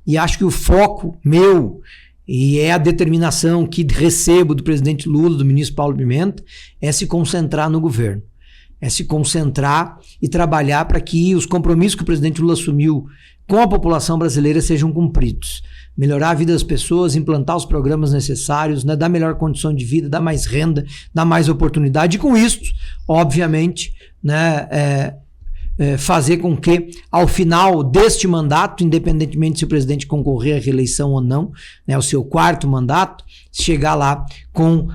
S3: e acho que o foco meu, e é a determinação que recebo do presidente Lula, do ministro Paulo Pimenta, é se concentrar no governo, é se concentrar e trabalhar para que os compromissos que o presidente Lula assumiu com a população brasileira sejam cumpridos. Melhorar a vida das pessoas, implantar os programas necessários, né, dar melhor condição de vida, dar mais renda, dar mais oportunidade. E com isso, obviamente, né, fazer com que, ao final deste mandato, independentemente se o presidente concorrer à reeleição ou não, né, o seu quarto mandato, chegar lá com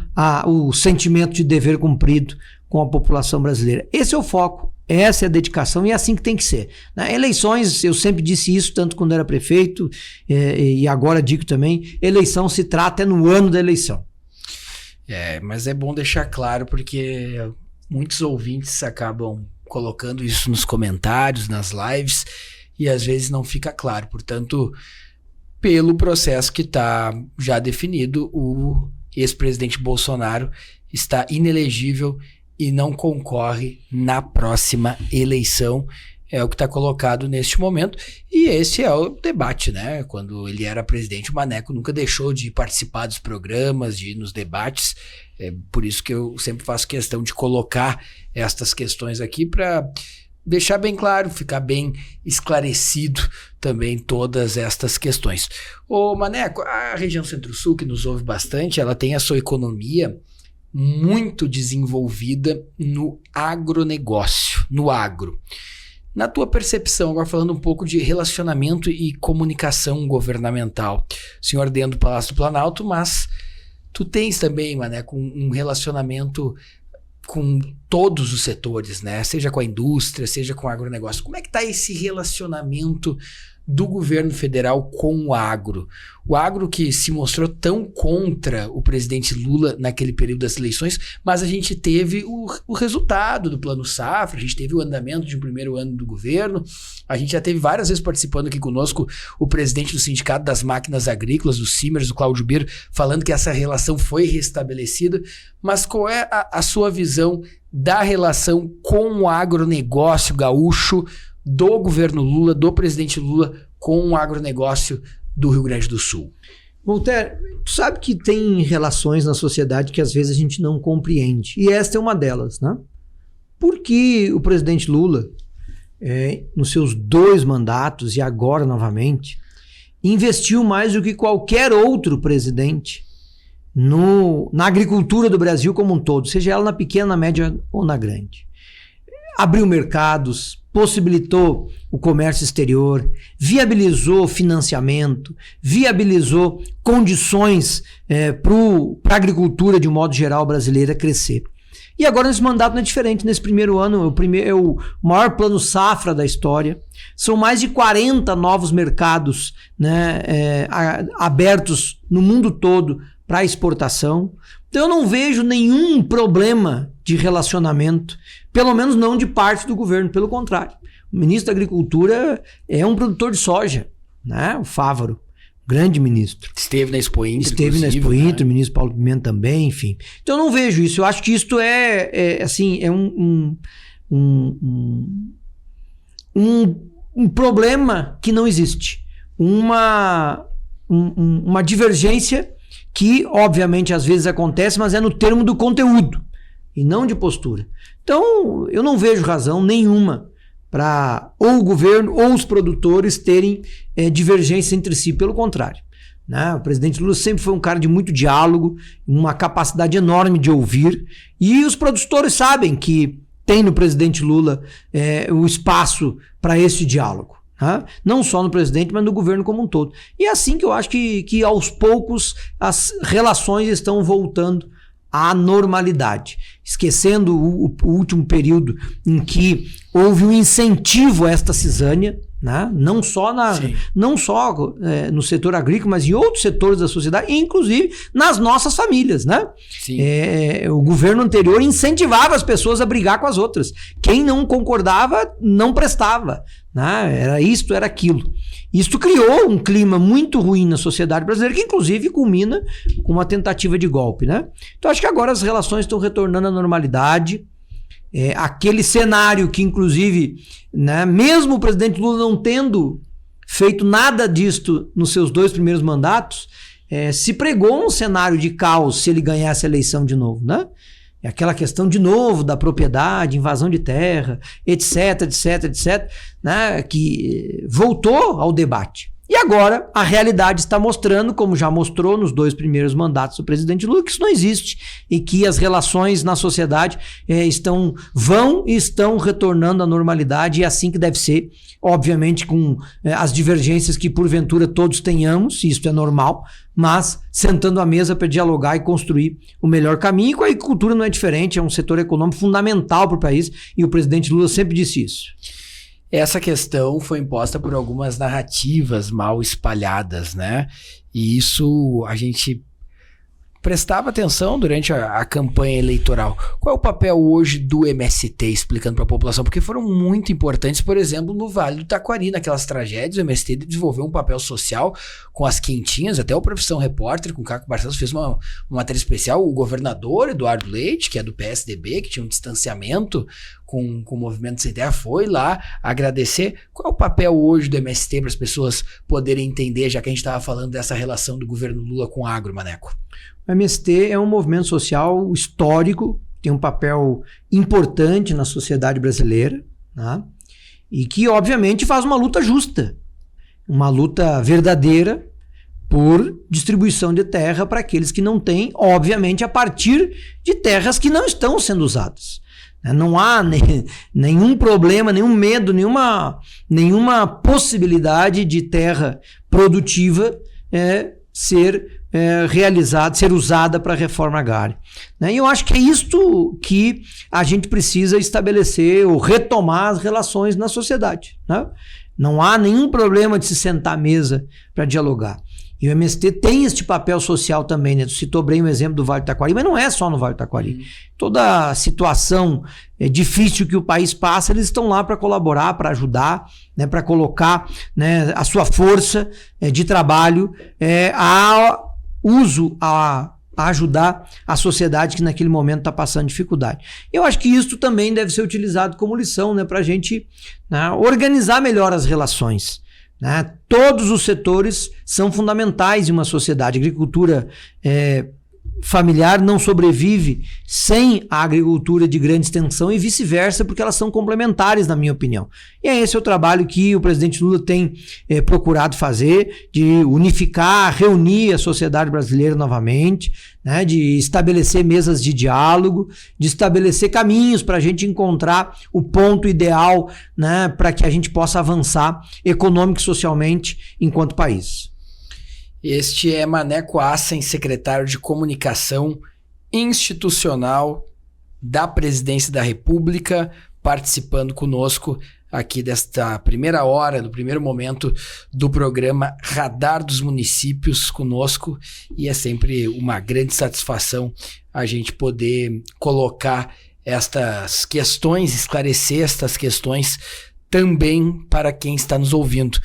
S3: o sentimento de dever cumprido com a população brasileira. Esse é o foco. Essa é a dedicação e é assim que tem que ser. Né? Eleições, eu sempre disse isso, tanto quando era prefeito e agora digo também, eleição se trata no ano da eleição.
S2: Mas é bom deixar claro porque muitos ouvintes acabam colocando isso nos comentários, nas lives, e às vezes não fica claro. Portanto, pelo processo que está já definido, o ex-presidente Bolsonaro está inelegível e não concorre na próxima eleição, é o que está colocado neste momento, e esse é o debate, né? Quando ele era presidente, o Maneco nunca deixou de participar dos programas, de ir nos debates, por isso que eu sempre faço questão de colocar estas questões aqui para deixar bem claro, ficar bem esclarecido também todas estas questões. Ô Maneco, a região Centro-Sul, que nos ouve bastante, ela tem a sua economia muito desenvolvida no agronegócio, no agro. Na tua percepção, agora falando um pouco de relacionamento e comunicação governamental, o senhor dentro do Palácio do Planalto, mas tu tens também, Maneco, um relacionamento com todos os setores, né? Seja com a indústria, seja com o agronegócio. Como é que está esse relacionamento do governo federal com o agro. O agro que se mostrou tão contra o presidente Lula naquele período das eleições, mas a gente teve o resultado do Plano Safra, a gente teve o andamento de um primeiro ano do governo, a gente já teve várias vezes participando aqui conosco o presidente do Sindicato das Máquinas Agrícolas, do Simers, o Cláudio Bir, falando que essa relação foi restabelecida, mas qual é a sua visão da relação com o agronegócio gaúcho do governo Lula, do presidente Lula, com o agronegócio do Rio Grande do Sul?
S3: Voltaire, tu sabe que tem relações na sociedade que às vezes a gente não compreende. E esta é uma delas, né? Por que o presidente Lula, nos seus 2 mandatos e agora novamente, investiu mais do que qualquer outro presidente na agricultura do Brasil como um todo, seja ela na pequena, na média ou na grande? Abriu mercados, possibilitou o comércio exterior, viabilizou financiamento, viabilizou condições para a agricultura de um modo geral brasileira crescer. E agora nesse mandato não é diferente. Nesse primeiro ano, é o maior plano safra da história. São mais de 40 novos mercados, né, abertos no mundo todo para exportação. Então eu não vejo nenhum problema de relacionamento, pelo menos não de parte do governo, pelo contrário. O ministro da Agricultura é um produtor de soja, né? O Fávaro, grande ministro.
S2: Esteve na Expo Inter.
S3: Esteve na Expo Inter, né? O ministro Paulo Pimenta também, enfim. Então eu não vejo isso. Eu acho que isto é um problema que não existe. Uma divergência que, obviamente, às vezes acontece, mas é no termo do conteúdo e não de postura. Então, eu não vejo razão nenhuma para ou o governo ou os produtores terem divergência entre si, pelo contrário. Né? O presidente Lula sempre foi um cara de muito diálogo, uma capacidade enorme de ouvir, e os produtores sabem que tem no presidente Lula o espaço para esse diálogo. Né? Não só no presidente, mas no governo como um todo. E é assim que eu acho que aos poucos as relações estão voltando à normalidade, esquecendo o último período em que houve um incentivo a esta cisânia, né? Não só no setor agrícola, mas em outros setores da sociedade, inclusive nas nossas famílias, né? O governo anterior incentivava as pessoas a brigar com as outras. Quem não concordava não prestava, né? Era isto, era aquilo. Isto criou um clima muito ruim na sociedade brasileira, que inclusive culmina com uma tentativa de golpe, né? Então acho que agora as relações estão retornando à normalidade. Aquele cenário que, inclusive, né, mesmo o presidente Lula não tendo feito nada disto nos seus 2 primeiros mandatos, se pregou um cenário de caos se ele ganhasse a eleição de novo, né? Aquela questão de novo da propriedade, invasão de terra, etc, né, que voltou ao debate. E agora a realidade está mostrando, como já mostrou nos 2 primeiros mandatos do presidente Lula, que isso não existe e que as relações na sociedade estão retornando à normalidade, e é assim que deve ser, obviamente com as divergências que porventura todos tenhamos, isso é normal, mas sentando à mesa para dialogar e construir o melhor caminho. E com a agricultura não é diferente, é um setor econômico fundamental para o país, e o presidente Lula sempre disse isso.
S2: Essa questão foi imposta por algumas narrativas mal espalhadas, né? E isso a gente prestava atenção durante a campanha eleitoral. Qual é o papel hoje do MST, explicando para a população? Porque foram muito importantes, por exemplo, no Vale do Taquari, naquelas tragédias, o MST desenvolveu um papel social com as quentinhas, até o Profissão Repórter, com o Caco Barcelos, fez uma matéria especial. O governador Eduardo Leite, que é do PSDB, que tinha um distanciamento com o Movimento Sem Terra, foi lá agradecer. Qual é o papel hoje do MST para as pessoas poderem entender, já que a gente estava falando dessa relação do governo Lula com o agro, Maneco?
S3: O MST é um movimento social histórico, tem um papel importante na sociedade brasileira, né? E que, obviamente, faz uma luta justa, uma luta verdadeira por distribuição de terra para aqueles que não têm, obviamente, a partir de terras que não estão sendo usadas. Não há nenhum problema, nenhum medo, nenhuma possibilidade de terra produtiva ser ser usada para a reforma agrária. Né? E eu acho que é isto que a gente precisa estabelecer ou retomar as relações na sociedade. Né? Não há nenhum problema de se sentar à mesa para dialogar. E o MST tem este papel social também, né? Tu citou bem o exemplo do Vale do Taquari, mas não é só no Vale do Taquari. Toda a situação difícil que o país passa, eles estão lá para colaborar, para ajudar, né? Para colocar, né, a sua força de trabalho a ajudar a sociedade que naquele momento está passando dificuldade. Eu acho que isso também deve ser utilizado como lição, né? Para a gente, né, organizar melhor as relações. Né? Todos os setores são fundamentais em uma sociedade. A agricultura familiar não sobrevive sem a agricultura de grande extensão e vice-versa, porque elas são complementares, na minha opinião. E esse é o trabalho que o presidente Lula tem procurado fazer, de unificar, reunir a sociedade brasileira novamente, né, de estabelecer mesas de diálogo, de estabelecer caminhos para a gente encontrar o ponto ideal, né, para que a gente possa avançar econômico e socialmente enquanto país.
S2: Este é Maneco Assen, secretário de Comunicação Institucional da Presidência da República, participando conosco aqui desta primeira hora, do primeiro momento do programa Radar dos Municípios conosco, e é sempre uma grande satisfação a gente poder colocar estas questões, esclarecer estas questões também para quem está nos ouvindo.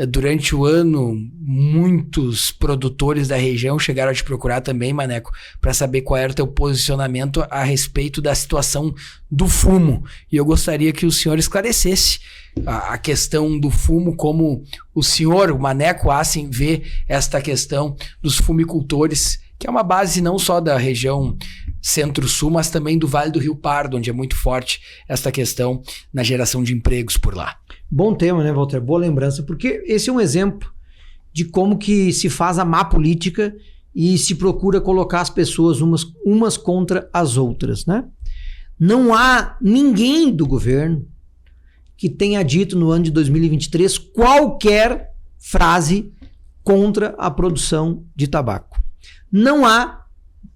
S2: Durante o ano, muitos produtores da região chegaram a te procurar também, Maneco, para saber qual era o teu posicionamento a respeito da situação do fumo. E eu gostaria que o senhor esclarecesse a questão do fumo, como o senhor, o Maneco Assen, vê esta questão dos fumicultores, que é uma base não só da região Centro-Sul, mas também do Vale do Rio Pardo, onde é muito forte esta questão na geração de empregos por lá.
S3: Bom tema, né, Walter? Boa lembrança, porque esse é um exemplo de como que se faz a má política e se procura colocar as pessoas umas contra as outras, né? Não há ninguém do governo que tenha dito no ano de 2023 qualquer frase contra a produção de tabaco. Não há,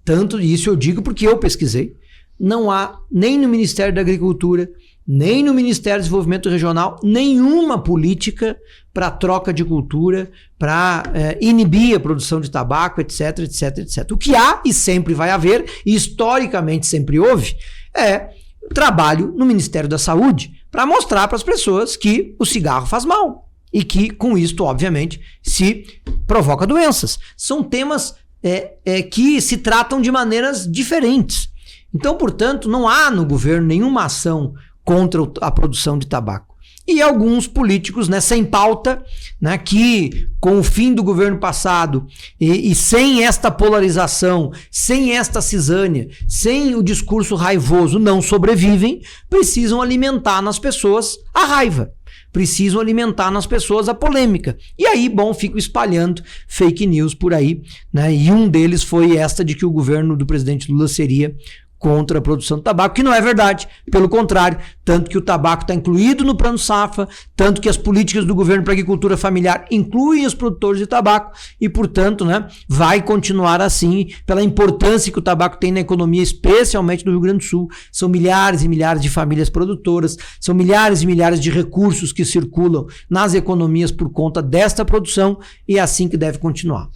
S3: tanto isso eu digo porque eu pesquisei, não há nem no Ministério da Agricultura, nem no Ministério do Desenvolvimento Regional, nenhuma política para troca de cultura, para inibir a produção de tabaco, etc, etc, etc. O que há e sempre vai haver, e historicamente sempre houve, é trabalho no Ministério da Saúde para mostrar para as pessoas que o cigarro faz mal e que com isto, obviamente, se provoca doenças. São temas que se tratam de maneiras diferentes. Então, portanto, não há no governo nenhuma ação contra a produção de tabaco. E alguns políticos, né, sem pauta, né, que com o fim do governo passado e sem esta polarização, sem esta cisânia, sem o discurso raivoso, não sobrevivem, precisam alimentar nas pessoas a raiva. Precisam alimentar nas pessoas a polêmica. E aí, bom, ficam espalhando fake news por aí, né? E um deles foi esta de que o governo do presidente Lula seria contra a produção de tabaco, que não é verdade, pelo contrário, tanto que o tabaco está incluído no Plano Safra, tanto que as políticas do governo para a agricultura familiar incluem os produtores de tabaco e, portanto, né, vai continuar assim, pela importância que o tabaco tem na economia, especialmente do Rio Grande do Sul. São milhares e milhares de famílias produtoras, são milhares e milhares de recursos que circulam nas economias por conta desta produção e é assim que deve continuar.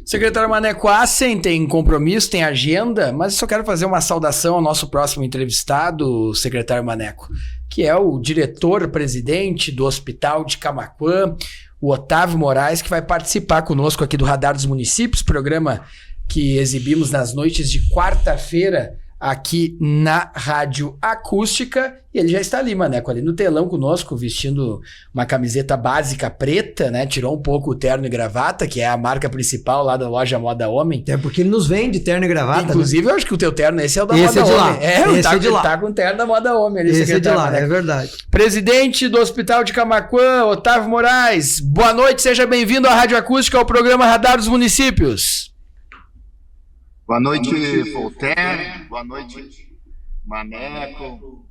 S2: Secretário Maneco Assen tem compromisso, tem agenda, mas eu só quero fazer uma saudação ao nosso próximo entrevistado, secretário Maneco, que é o diretor-presidente do Hospital de Camaquã, o Otávio Moraes, que vai participar conosco aqui do Radar dos Municípios, programa que exibimos nas noites de quarta-feira aqui na Rádio Acústica, e ele já está ali, Maneco, ali no telão conosco, vestindo uma camiseta básica preta, né, tirou um pouco o terno e gravata, que é a marca principal lá da loja Moda Homem.
S3: É porque ele nos vende terno e gravata.
S2: Inclusive, né? Eu acho que o teu terno, esse é o da Moda Homem. Ele tá com o terno da Moda Homem. Ali,
S3: esse é de lá, Maneco. É verdade.
S2: Presidente do Hospital de Camaquã, Otávio Moraes, boa noite, seja bem-vindo à Rádio Acústica, ao programa Radar dos Municípios.
S4: Boa noite, Voltaire, boa noite, Maneco,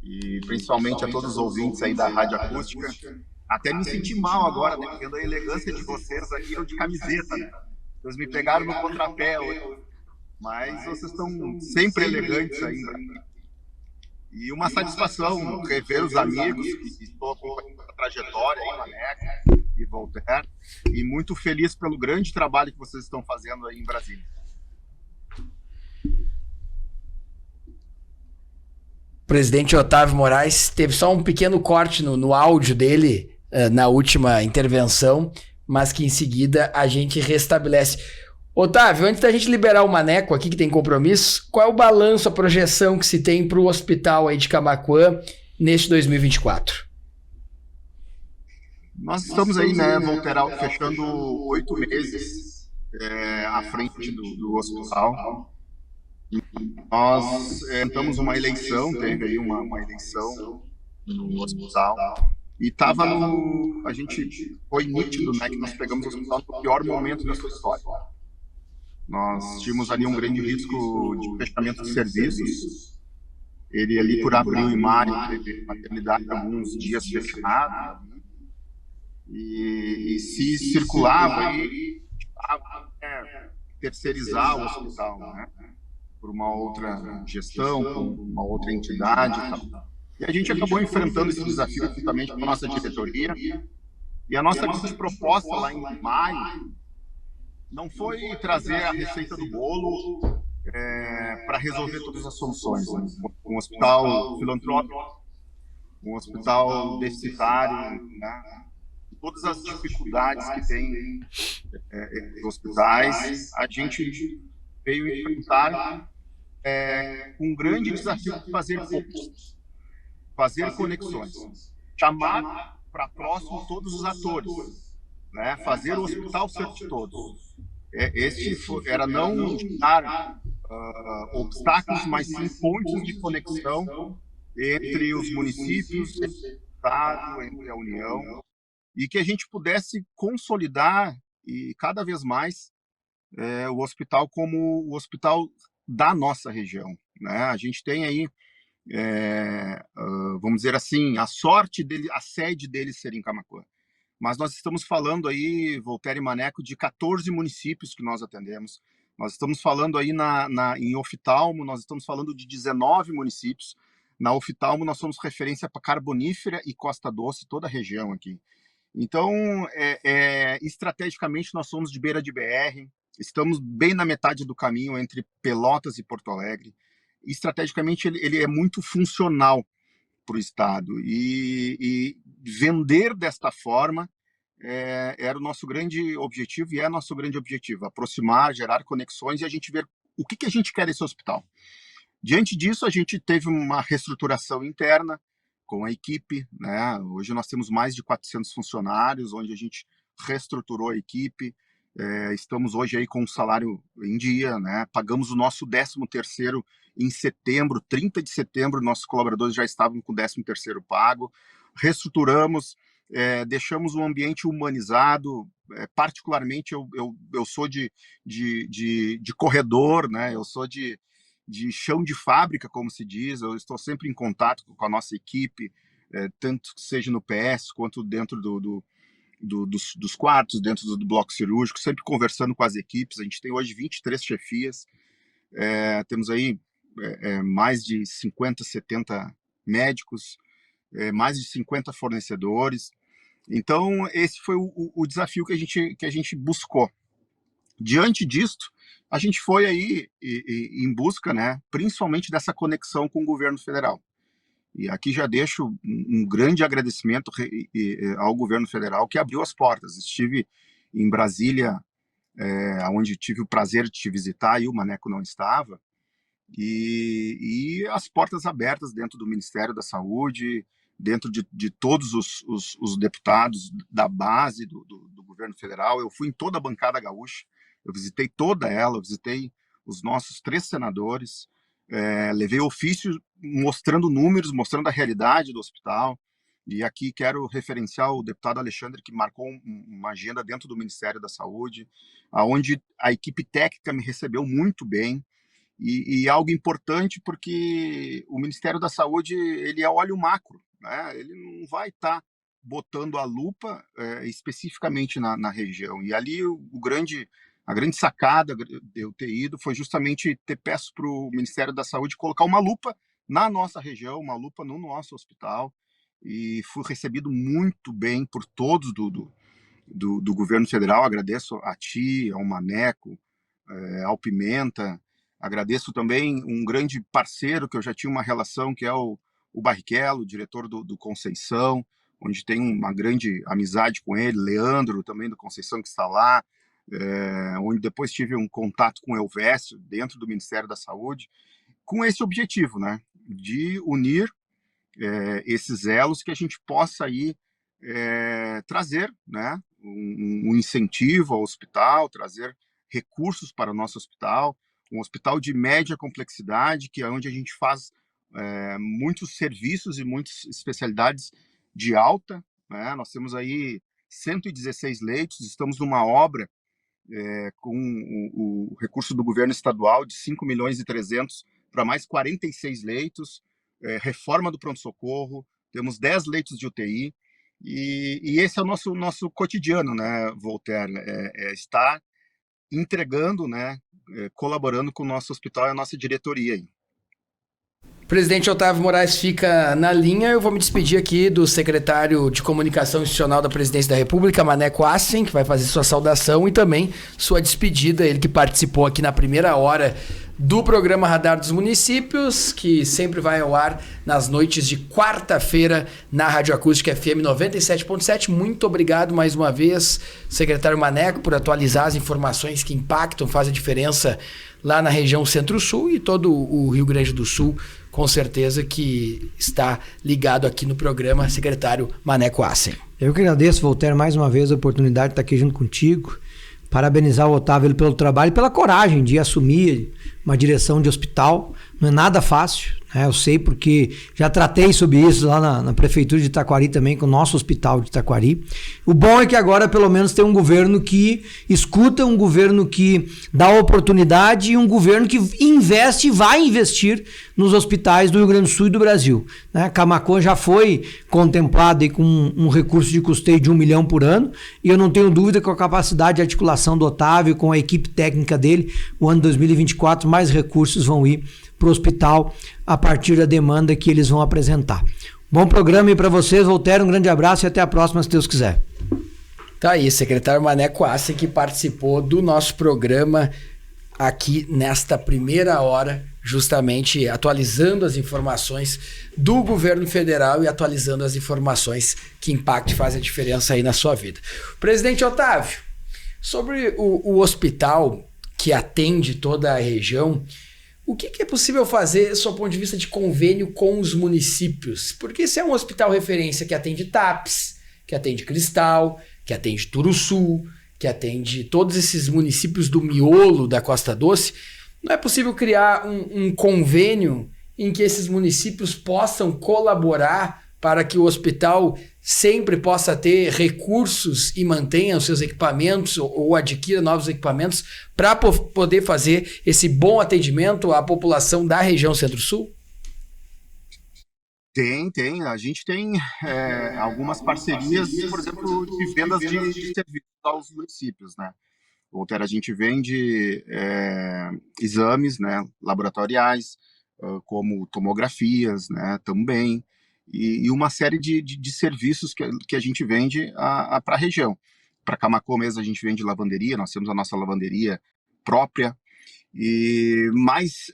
S4: e principalmente a todos os ouvintes aí da Rádio Acústica. Até me senti mal agora, né, vendo a elegância de vocês aqui, eu de camiseta, né? Vocês me pegaram no contrapé hoje, mas vocês estão sempre elegantes ainda. E uma satisfação rever os amigos que estou acompanhando a trajetória aí, Maneco e Voltaire, e muito feliz pelo grande trabalho que vocês estão fazendo aí em Brasília.
S2: O presidente Otávio Moraes teve só um pequeno corte no áudio dele na última intervenção, mas que em seguida a gente restabelece. Otávio, antes da gente liberar o Maneco aqui, que tem compromisso, qual é o balanço, a projeção que se tem para o hospital aí de Camaquã neste 2024?
S4: Nós estamos aí, né, Voltaire, fechando 8 meses à frente do hospital. Nós tentamos uma eleição, teve aí uma eleição no hospital, e a gente foi nítido, né, que nós pegamos o hospital no pior momento da sua história. Nós tínhamos ali um grande risco de fechamento de serviços. Ele ali por abril e maio teve maternidade alguns dias fechada, e se circulava aí terceirizar o hospital, né, por uma outra gestão, por uma outra entidade e tal. E a gente acabou enfrentando esse desafio justamente com a nossa diretoria, e a nossa grande proposta lá em maio não foi trazer a receita do bolo para resolver todas as soluções. Né? Um hospital filantrópico, um hospital deficitário, né? Todas as dificuldades que tem os hospitais, a gente veio enfrentar com um grande desafio de fazer pontos, fazer conexões, chamar para próximo todos os atores, né? Fazer o hospital ser de todos. Era não dar obstáculos, mas sim pontos de conexão entre os municípios, entre o Estado, entre a União, e que a gente pudesse consolidar e cada vez mais o hospital como o hospital da nossa região, né? A gente tem aí, vamos dizer assim, a sorte dele, a sede dele ser em Camaquã. Mas nós estamos falando aí, Voltaire e Maneco, de 14 municípios que nós atendemos. Nós estamos falando aí em oftalmo, nós estamos falando de 19 municípios. Na oftalmo nós somos referência para Carbonífera e Costa Doce, toda a região aqui. Então, estrategicamente nós somos de beira de BR, estamos bem na metade do caminho entre Pelotas e Porto Alegre. Estrategicamente ele é muito funcional para o Estado, e vender desta forma era o nosso grande objetivo, e é nosso grande objetivo, aproximar, gerar conexões e a gente ver o que a gente quer desse hospital. Diante disso, a gente teve uma reestruturação interna com a equipe, né? Hoje nós temos mais de 400 funcionários, onde a gente reestruturou a equipe, estamos hoje aí com um salário em dia, né? Pagamos o nosso 13º em setembro, 30 de setembro, nossos colaboradores já estavam com o 13º pago, reestruturamos, deixamos um ambiente humanizado, particularmente eu sou de corredor, né? Eu sou de chão de fábrica, como se diz, eu estou sempre em contato com a nossa equipe, tanto seja no PS quanto dentro dos quartos, dentro do bloco cirúrgico, sempre conversando com as equipes. A gente tem hoje 23 chefias, temos aí mais de 50, 70 médicos, mais de 50 fornecedores. Então, esse foi o desafio que a gente buscou. Diante disto, a gente foi aí em busca, né, principalmente dessa conexão com o governo federal. E aqui já deixo um grande agradecimento ao governo federal que abriu as portas. Estive em Brasília, onde tive o prazer de te visitar, e o Maneco não estava, e as portas abertas dentro do Ministério da Saúde, dentro de todos os deputados da base do governo federal. Eu fui em toda a bancada gaúcha, eu visitei toda ela, eu visitei os nossos 3 senadores, levei ofício mostrando números, mostrando a realidade do hospital. E aqui quero referenciar o deputado Alexandre, que marcou uma agenda dentro do Ministério da Saúde, onde a equipe técnica me recebeu muito bem. E algo importante, porque o Ministério da Saúde ele olha o macro, né? Ele não vai estar botando a lupa especificamente na região. E ali o grande A grande sacada de eu ter ido foi justamente ter peço para o Ministério da Saúde colocar uma lupa na nossa região, uma lupa no nosso hospital, e fui recebido muito bem por todos do governo federal. Agradeço a ti, ao Maneco, ao Pimenta. Agradeço também um grande parceiro que eu já tinha uma relação, que é o Barrichello, diretor do Conceição, onde tenho uma grande amizade com ele, Leandro, também do Conceição, que está lá, onde depois tive um contato com o Elvésio, dentro do Ministério da Saúde, com esse objetivo, né, de unir esses elos, que a gente possa aí trazer, né, um incentivo ao hospital, trazer recursos para o nosso hospital, um hospital de média complexidade, que é onde a gente faz muitos serviços e muitas especialidades de alta, né? Nós temos aí 116 leitos, estamos numa obra com o recurso do governo estadual de 5 milhões e 300 para mais 46 leitos, reforma do pronto-socorro, temos 10 leitos de UTI, e esse é o nosso cotidiano, né, Voltaire, estar entregando, né, colaborando com o nosso hospital e a nossa diretoria aí.
S2: Presidente Otávio Moraes fica na linha. Eu vou me despedir aqui do secretário de Comunicação Institucional da Presidência da República, Maneco Assen, que vai fazer sua saudação e também sua despedida. Ele que participou aqui na primeira hora do programa Radar dos Municípios, que sempre vai ao ar nas noites de quarta-feira na Rádio Acústica FM 97.7. Muito obrigado mais uma vez, secretário Maneco, por atualizar as informações que impactam, fazem a diferença lá na região Centro-Sul e todo o Rio Grande do Sul, com certeza que está ligado aqui no programa, secretário Maneco Assen.
S3: Eu que agradeço, Voltaire, mais uma vez a oportunidade de estar aqui junto contigo. Parabenizar o Otávio pelo trabalho e pela coragem de assumir uma direção de hospital. Não é nada fácil, né? Eu sei porque já tratei sobre isso lá na Prefeitura de Taquari também, com o nosso hospital de Taquari. O bom é que agora pelo menos tem um governo que escuta, um governo que dá oportunidade e um governo que investe e vai investir nos hospitais do Rio Grande do Sul e do Brasil, né? Camaquã já foi contemplado aí com um recurso de custeio de 1 milhão por ano, e eu não tenho dúvida que com a capacidade de articulação do Otávio, com a equipe técnica dele, o ano 2024 mais recursos vão ir para o hospital a partir da demanda que eles vão apresentar. Bom programa aí para vocês, Voltaire, um grande abraço e até a próxima, se Deus quiser.
S2: Tá aí, secretário Maneco Assen, que participou do nosso programa aqui nesta primeira hora, justamente atualizando as informações do governo federal e atualizando as informações que impactam e fazem a diferença aí na sua vida. Presidente Otávio, sobre o hospital que atende toda a região, o que é possível fazer, do seu ponto de vista de convênio com os municípios? Porque esse é um hospital referência que atende TAPS, que atende Cristal, que atende Turuçu, que atende todos esses municípios do miolo da Costa Doce. Não é possível criar um convênio em que esses municípios possam colaborar para que o hospital sempre possa ter recursos e mantenha os seus equipamentos ou adquira novos equipamentos para poder fazer esse bom atendimento à população da região Centro-Sul?
S4: Tem. A gente tem algumas parcerias, por exemplo, de vendas de serviços aos municípios, né? Voltaire, a gente vende exames, né, laboratoriais, como tomografias, né, também, e uma série de serviços que a gente vende para a região. Para Camaquã mesmo a gente vende lavanderia, nós temos a nossa lavanderia própria, mas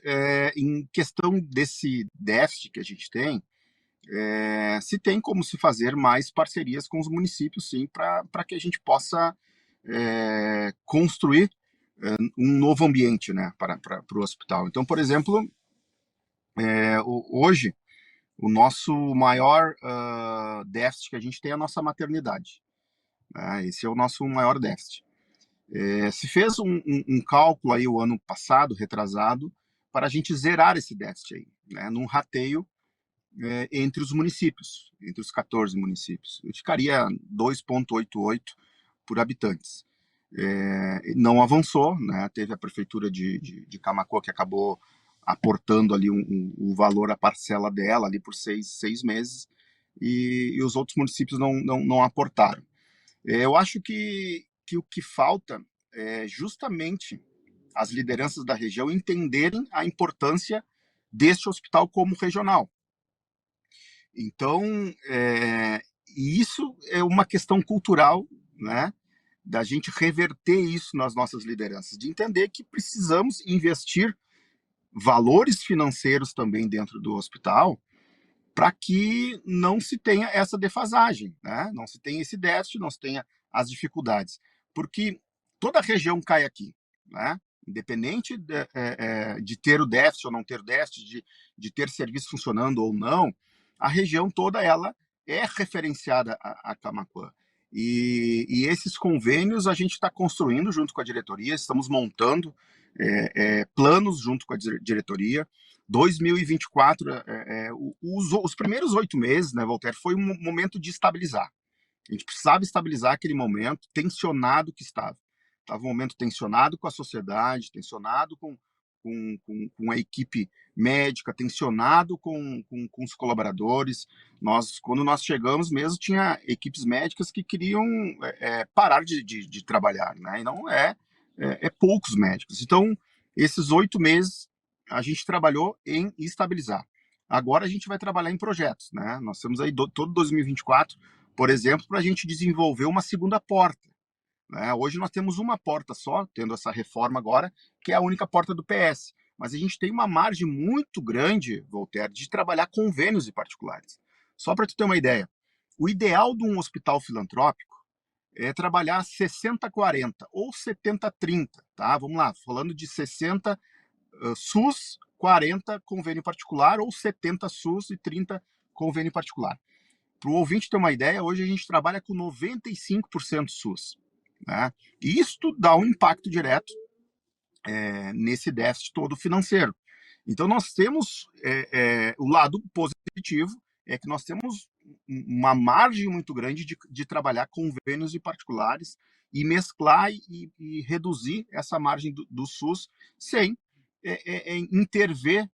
S4: em questão desse déficit que a gente tem, se tem como se fazer mais parcerias com os municípios, sim, para que a gente possa construir um novo ambiente, né, para o hospital. Então, por exemplo, hoje, o nosso maior déficit que a gente tem é a nossa maternidade, né? Esse é o nosso maior déficit. Se fez um cálculo aí o ano passado, retrasado, para a gente zerar esse déficit aí, né, num rateio entre os municípios, entre os 14 municípios. Eu ficaria 2,88 por habitantes. Não avançou, né? Teve a prefeitura de Camaquã que acabou aportando ali o valor, a parcela dela ali por seis meses, e os outros municípios não aportaram. Eu acho que o que falta justamente as lideranças da região entenderem a importância deste hospital como regional. Então, isso é uma questão cultural, né, da gente reverter isso nas nossas lideranças, de entender que precisamos investir valores financeiros também dentro do hospital para que não se tenha essa defasagem, né? Não se tenha esse déficit, não se tenha as dificuldades. Porque toda a região cai aqui, né? Independente de ter o déficit ou não ter o déficit, de ter serviço funcionando ou não, a região toda ela é referenciada a Camaquã. E esses convênios a gente está construindo junto com a diretoria, estamos montando planos junto com a diretoria. 2024, os primeiros 8 meses, né, Walter, foi um momento de estabilizar. A gente precisava estabilizar aquele momento tensionado que estava. Estava um momento tensionado com a sociedade, tensionado com a equipe médica, tensionado com os colaboradores. Quando nós chegamos mesmo, tinha equipes médicas que queriam parar de trabalhar, né? E não poucos médicos. Então, esses 8 meses, a gente trabalhou em estabilizar. Agora a gente vai trabalhar em projetos, né? Nós temos aí todo 2024, por exemplo, para a gente desenvolver uma segunda porta, né? Hoje nós temos uma porta só, tendo essa reforma agora, que é a única porta do PS. Mas a gente tem uma margem muito grande, Voltaire, de trabalhar convênios e particulares. Só para tu ter uma ideia, o ideal de um hospital filantrópico é trabalhar 60-40 ou 70-30, tá? Vamos lá, falando de 60 SUS, 40 convênio particular ou 70 SUS e 30 convênio particular. Para o ouvinte ter uma ideia, hoje a gente trabalha com 95% SUS, né? E isto dá um impacto direto nesse déficit todo financeiro. Então nós temos o lado positivo, é que nós temos uma margem muito grande de trabalhar convênios e particulares e mesclar e reduzir essa margem do SUS sem intervir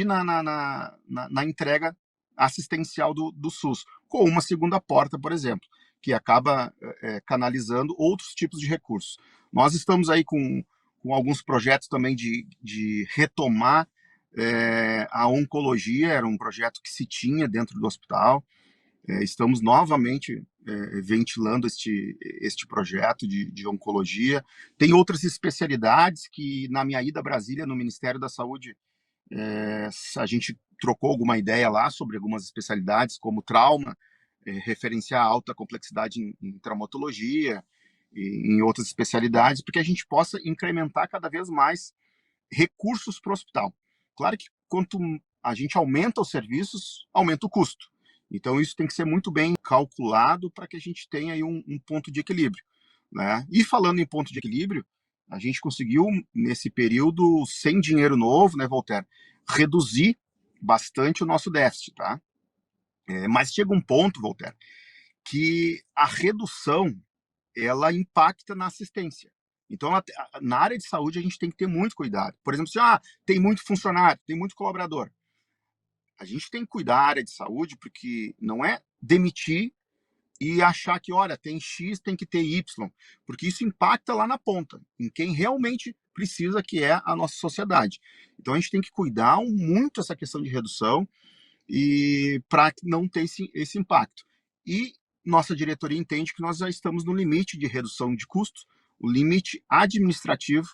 S4: na entrega assistencial do SUS, com uma segunda porta, por exemplo, que acaba canalizando outros tipos de recursos. Nós estamos aí com alguns projetos também de retomar a oncologia, era um projeto que se tinha dentro do hospital. Estamos novamente ventilando este projeto de oncologia. Tem outras especialidades que, na minha ida a Brasília, no Ministério da Saúde, a gente trocou alguma ideia lá sobre algumas especialidades, como trauma, referenciar a alta complexidade em traumatologia, e em outras especialidades, porque a gente possa incrementar cada vez mais recursos para o hospital. Claro que quanto a gente aumenta os serviços, aumenta o custo. Então isso tem que ser muito bem calculado para que a gente tenha aí um ponto de equilíbrio, né? E falando em ponto de equilíbrio, a gente conseguiu, nesse período, sem dinheiro novo, né, Voltaire, reduzir bastante o nosso déficit, tá? Mas chega um ponto, Voltaire, que a redução ela impacta na assistência. Então, na área de saúde, a gente tem que ter muito cuidado. Por exemplo, se tem muito funcionário, tem muito colaborador. A gente tem que cuidar da área de saúde, porque não é demitir e achar que, olha, tem X, tem que ter Y, porque isso impacta lá na ponta, em quem realmente precisa, que é a nossa sociedade. Então, a gente tem que cuidar muito essa questão de redução e para não ter esse impacto. E nossa diretoria entende que nós já estamos no limite de redução de custos, o limite administrativo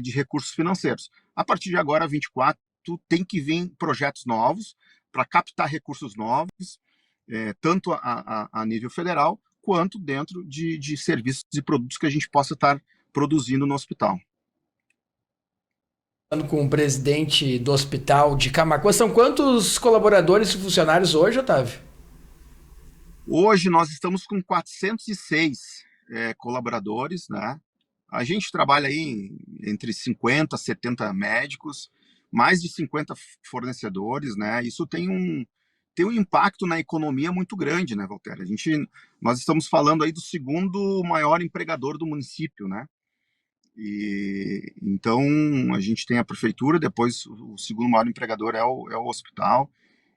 S4: de recursos financeiros. A partir de agora, 24, tem que vir projetos novos para captar recursos novos, tanto a nível federal, quanto dentro de serviços e produtos que a gente possa estar produzindo no hospital.
S2: Com o presidente do hospital de Camaquã, são quantos colaboradores e funcionários hoje, Otávio?
S4: Hoje nós estamos com 406 colaboradores, né? A gente trabalha aí entre 50 a 70 médicos, mais de 50 fornecedores, né? Isso tem um impacto na economia muito grande, né, Voltaire? Nós estamos falando aí do segundo maior empregador do município, né? E então a gente tem a prefeitura, depois o segundo maior empregador é o hospital,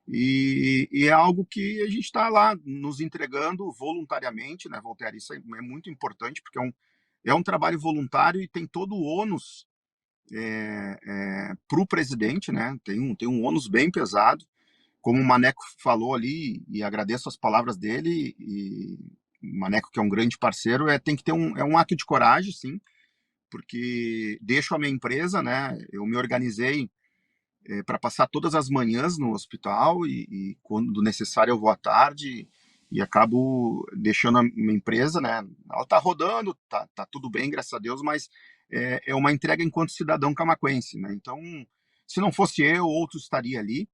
S4: e é algo que a gente está lá nos entregando voluntariamente, né, Voltaire? Isso é muito importante, porque é um trabalho voluntário e tem todo o ônus para o presidente, né? Tem um ônus bem pesado, como o Maneco falou ali, e agradeço as palavras dele, e o Maneco, que é um grande parceiro, tem que ter um ato de coragem, sim, porque deixo a minha empresa, né? Eu me organizei para passar todas as manhãs no hospital e quando necessário eu vou à tarde e acabo deixando a minha empresa, né? Ela está rodando, tá tudo bem, graças a Deus, mas é uma entrega enquanto cidadão camaquense, né? Então, se não fosse eu, outro estaria ali.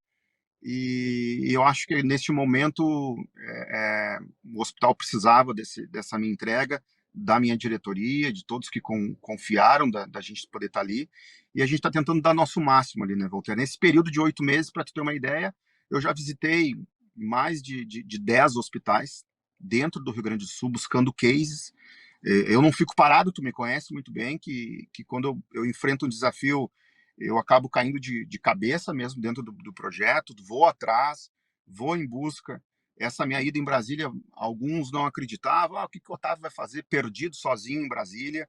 S4: E eu acho que neste momento o hospital precisava dessa minha entrega, da minha diretoria, de todos que confiaram da gente poder estar ali. E a gente está tentando dar nosso máximo ali, né, Voltaire? Nesse período de 8 meses, para tu ter uma ideia, eu já visitei mais de 10 hospitais dentro do Rio Grande do Sul, buscando cases. Eu não fico parado, tu me conhece muito bem, que quando eu enfrento um desafio, eu acabo caindo de cabeça mesmo dentro do projeto, vou atrás, vou em busca. Essa minha ida em Brasília, alguns não acreditavam, o que o Otávio vai fazer perdido sozinho em Brasília?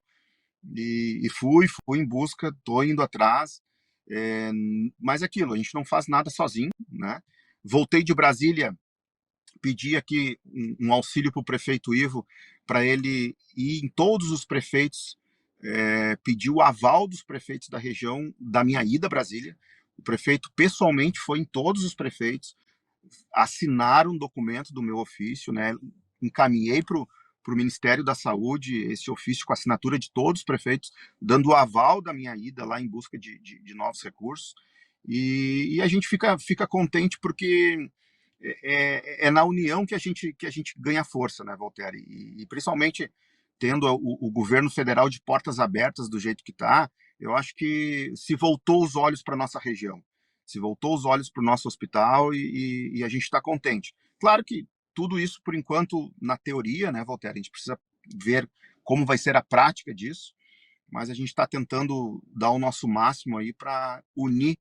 S4: E fui em busca, estou indo atrás, mas aquilo, a gente não faz nada sozinho, né? Voltei de Brasília, pedi aqui um auxílio para o prefeito Ivo, para ele ir em todos os prefeitos, pedir o aval dos prefeitos da região da minha ida a Brasília. O prefeito pessoalmente foi em todos os prefeitos, assinaram um documento do meu ofício, né? Encaminhei para o Ministério da Saúde esse ofício com a assinatura de todos os prefeitos, dando o aval da minha ida lá em busca de novos recursos. E a gente fica contente porque é na união que a gente ganha força, né, Voltaire? E principalmente tendo o governo federal de portas abertas do jeito que está, eu acho que se voltou os olhos para a nossa região, se voltou os olhos para o nosso hospital e a gente está contente. Claro que tudo isso, por enquanto, na teoria, né, Voltaire? A gente precisa ver como vai ser a prática disso, mas a gente está tentando dar o nosso máximo aí para unir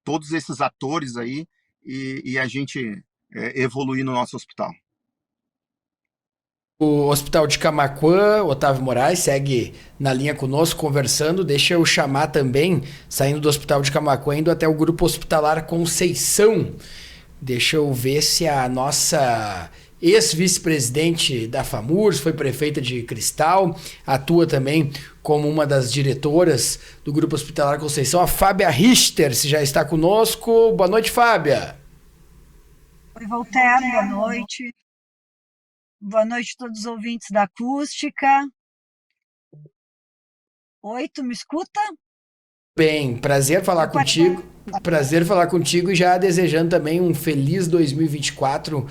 S4: todos esses atores aí e a gente evoluir no nosso hospital.
S2: O Hospital de Camaquã, Otávio Moraes, segue na linha conosco, conversando. Deixa eu chamar também, saindo do Hospital de Camaquã, indo até o Grupo Hospitalar Conceição. Deixa eu ver se a nossa ex-vice-presidente da FAMURS, foi prefeita de Cristal, atua também como uma das diretoras do Grupo Hospitalar Conceição, a Fábia Richter, se já está conosco. Boa noite, Fábia.
S5: Oi, Voltaire, boa noite. Boa noite a todos os ouvintes da Acústica. Oi, tu me escuta?
S2: Bem, prazer falar contigo. Prazer falar contigo e já desejando também um feliz 2024,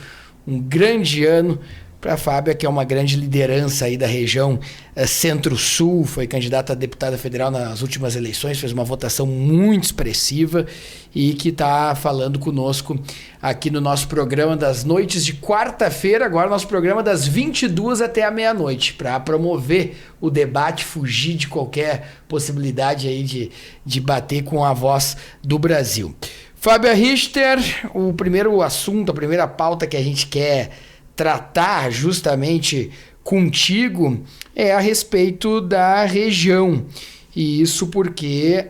S2: um grande ano para a Fábia, que é uma grande liderança aí da região Centro-Sul, foi candidata a deputada federal nas últimas eleições, fez uma votação muito expressiva e que está falando conosco aqui no nosso programa das noites de quarta-feira, agora nosso programa das 22 até a meia-noite, para promover o debate, fugir de qualquer possibilidade aí de bater com a voz do Brasil. Fábia Richter, o primeiro assunto, a primeira pauta que a gente quer tratar justamente contigo é a respeito da região. E isso porque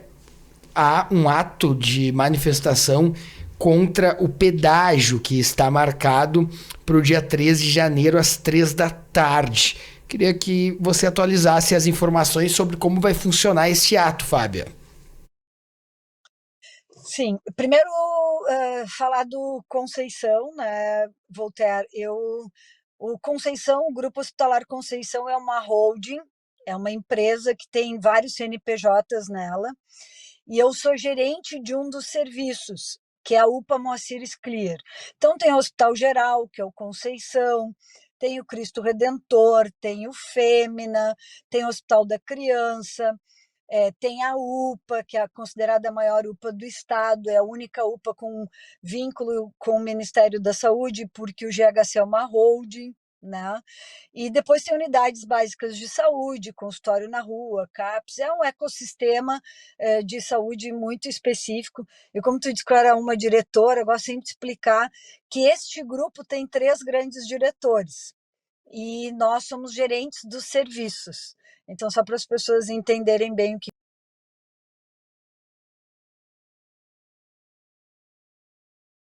S2: há um ato de manifestação contra o pedágio que está marcado para o dia 13 de janeiro às 3 da tarde. Queria que você atualizasse as informações sobre como vai funcionar esse ato, Fábia.
S5: Sim, primeiro falar do Conceição, né, Voltaire? O Conceição, o Grupo Hospitalar Conceição é uma holding, é uma empresa que tem vários CNPJs nela, e eu sou gerente de um dos serviços, que é a UPA Moacir Sclier. Então tem o Hospital Geral, que é o Conceição, tem o Cristo Redentor, tem o Fêmina, tem o Hospital da Criança, tem a UPA, que é considerada a maior UPA do estado, é a única UPA com vínculo com o Ministério da Saúde, porque o GHC é uma holding, né? E depois tem unidades básicas de saúde, consultório na rua, CAPS, é um ecossistema de saúde muito específico. E como tu disse que eu era uma diretora, eu gosto sempre de explicar que este grupo tem 3 grandes diretores. e nós somos gerentes dos serviços. Então, só para as pessoas entenderem bem o que.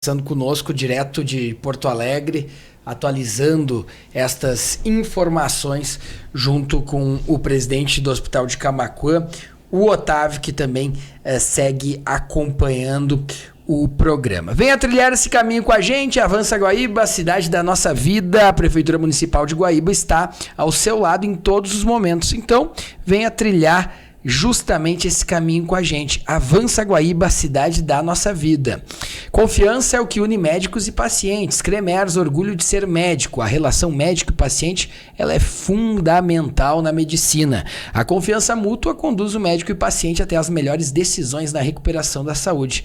S2: Conversando conosco direto de Porto Alegre, atualizando estas informações junto com o presidente do Hospital de Camaquã, o Otávio, que também segue acompanhando o programa. Venha trilhar esse caminho com a gente, Avança Guaíba, a cidade da nossa vida. A Prefeitura Municipal de Guaíba está ao seu lado em todos os momentos. Então, venha trilhar justamente esse caminho com a gente. Avança Guaíba, a cidade da nossa vida. Confiança é o que une médicos e pacientes. Cremers, orgulho de ser médico. A relação médico e paciente, ela é fundamental na medicina. A confiança mútua conduz o médico e o paciente até as melhores decisões na recuperação da saúde.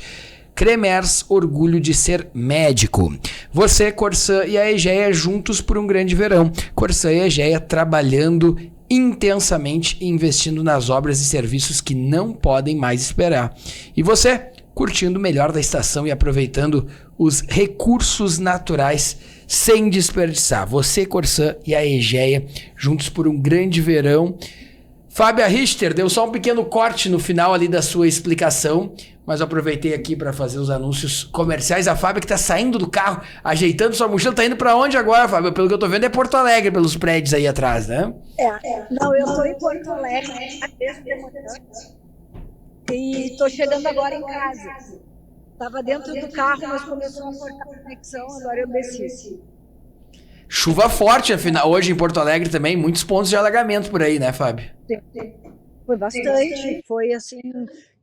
S2: Cremers, orgulho de ser médico. Você, Corsã e a Egea juntos por um grande verão. Corsã e a Egea trabalhando intensamente e investindo nas obras e serviços que não podem mais esperar. E você, curtindo o melhor da estação e aproveitando os recursos naturais sem desperdiçar. Você, Corsã e a Egea juntos por um grande verão. Fábia Richter deu só um pequeno corte no final ali da sua explicação, mas eu aproveitei aqui para fazer os anúncios comerciais. A Fábia que tá saindo do carro, ajeitando sua mochila, tá indo para onde agora, Fábia? Pelo que eu tô vendo é Porto Alegre, pelos prédios aí atrás, né?
S5: Não, eu tô em Porto Alegre e tô chegando agora em casa. Tava dentro do carro, mas começou a cortar a conexão, agora eu desci.
S2: Chuva forte, afinal, hoje em Porto Alegre também, muitos pontos de alagamento por aí, né, Fábio?
S5: Foi bastante, foi assim,